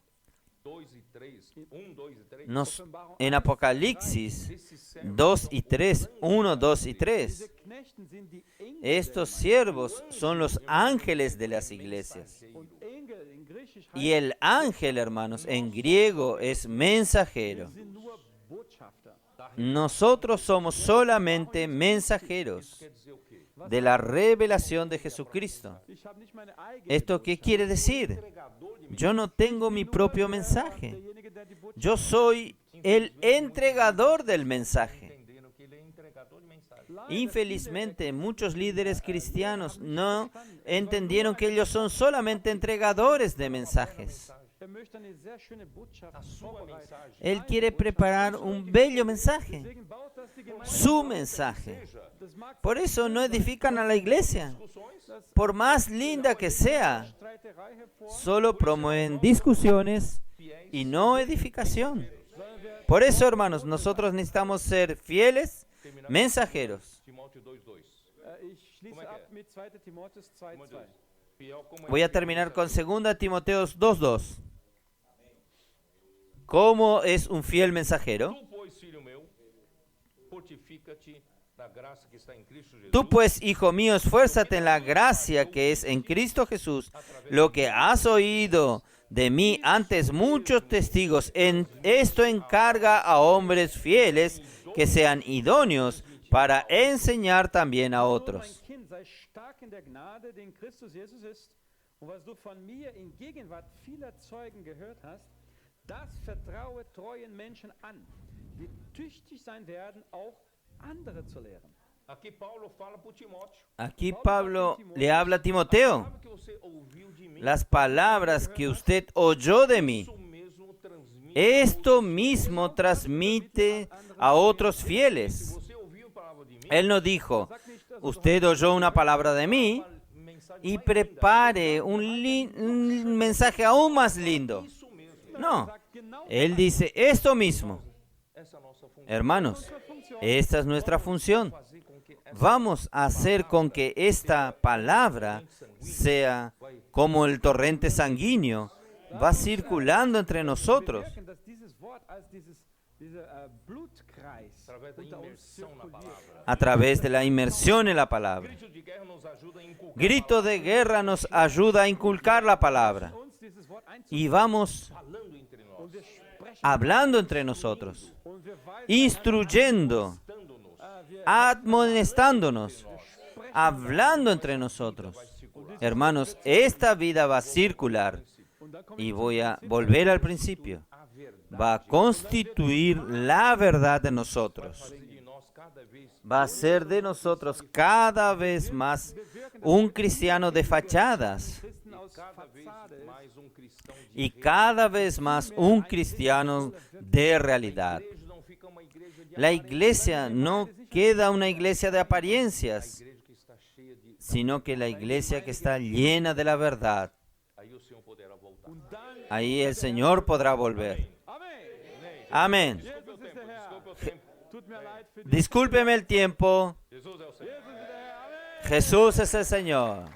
2 e 3, 1, 2 e 3, En Apocalipsis 2 y 3, 1, 2 y 3, Knechten sind die Engel estos siervos son los ángeles de las iglesias. und Engel in Griechisch Y el ángel, hermanos, en griego es mensajero. sind nur Botschafter. Nosotros somos solamente mensajeros quer dizer o quê? de la revelación de Jesucristo. Ich habe nicht meine eigene ¿Esto qué quiere decir? Entregador de Yo no tengo mi propio mensaje. derjenige, der die Botschaft Yo soy el entregador del mensaje. entenderam que ele é entregador de mensagem. Infelizmente, muchos líderes cristianos no entendieron que ellos son solamente entregadores de mensajes. möchte eine sehr schöne Botschaft A sua vorbereiten. mensagem Él quiere preparar un bello mensaje, Deswegen baut das die Gemeinde. su mensaje. Das mag Por eso no edifican a la iglesia. discussões, Por más linda que sea, Streiterei hervor, solo promueven discusiones y no edificación. Por eso, hermanos, nosotros necesitamos ser fieles mensajeros. Timóteo 2:2. Ich schließe ab mit 2. Timotheus 2,2. Fiel como Voy a terminar con 2 Timoteo 2:2. ¿Cómo es un fiel mensajero? Tu, pois, filho meu, fortifica-te na graça que está em Cristo Jesus. Tú pues, hijo mío, esfuérzate en la gracia que es en Cristo Jesús. Lo que has oído de mí antes muchos testigos, en esto encarga a hombres fieles que sean idóneos para enseñar también a Mein otros. Kind, sei stark in der Gnade, die in Christus Jesus ist. Und was du von mir in Gegenwart vieler Zeugen gehört hast, das vertraue treuen Menschen an, die tüchtig sein werden, auch andere zu lehren. Aqui Paulo fala para Timóteo. Aquí Pablo le habla a Timoteo. Sabe que você ouviu de mim? Las palabras que usted oyó de mí, Isso mesmo transmite. esto mismo transmite a otros fieles. Você ouviu a palavra de mim? Él no dijo, usted oyó una palabra de mí Mensagem y mais prepare un mensaje aún más lindo. linda. Isso mesmo. No, Sagt genau él dice esto mismo. Essa é a nossa função. Hermanos, esta es nuestra función. Fazer com que essa Vamos a hacer con que esta palabra sea como el torrente sanguíneo, va circulando entre nosotros. merken, dass dieses Wort als dieser Blutkreis através da unter uns imersão na zirkuliert. palavra. A través de la inmersión en la palabra. Grito de guerra nos ajuda a inculcar Grito de guerra nos ayuda a inculcar la palabra. Uns dieses Wort Y vamos falando entre nós, und wir sprechen hablando entre nosotros, und wir weisen instruyendo, dando-nos wir admonestándonos, hablando entre nosotros. Hermanos, esta vida va a circular und dann kommen y voy a volver al principio. Va a constituir la verdad de nosotros. de nós cada vez Va a ser de nosotros cada vez más un cristiano de fachadas Christen aus cada vez Fassade mais cristão de y cada vez más un cristiano de realidad. igreja não fica uma igreja de La iglesia no queda una iglesia de apariencias, igreja que está cheia de sino que la iglesia que está llena de la verdad. aí o Senhor poderá voltar. und dann Ahí el Señor podrá volver. Amen. Amén. Jesus ist der Herr. Desculpe o tempo. Tut mir leid für die Discúlpeme el tiempo. Jesus é o Senhor. Jesus ist der Herr. Amen. Jesús es el Señor.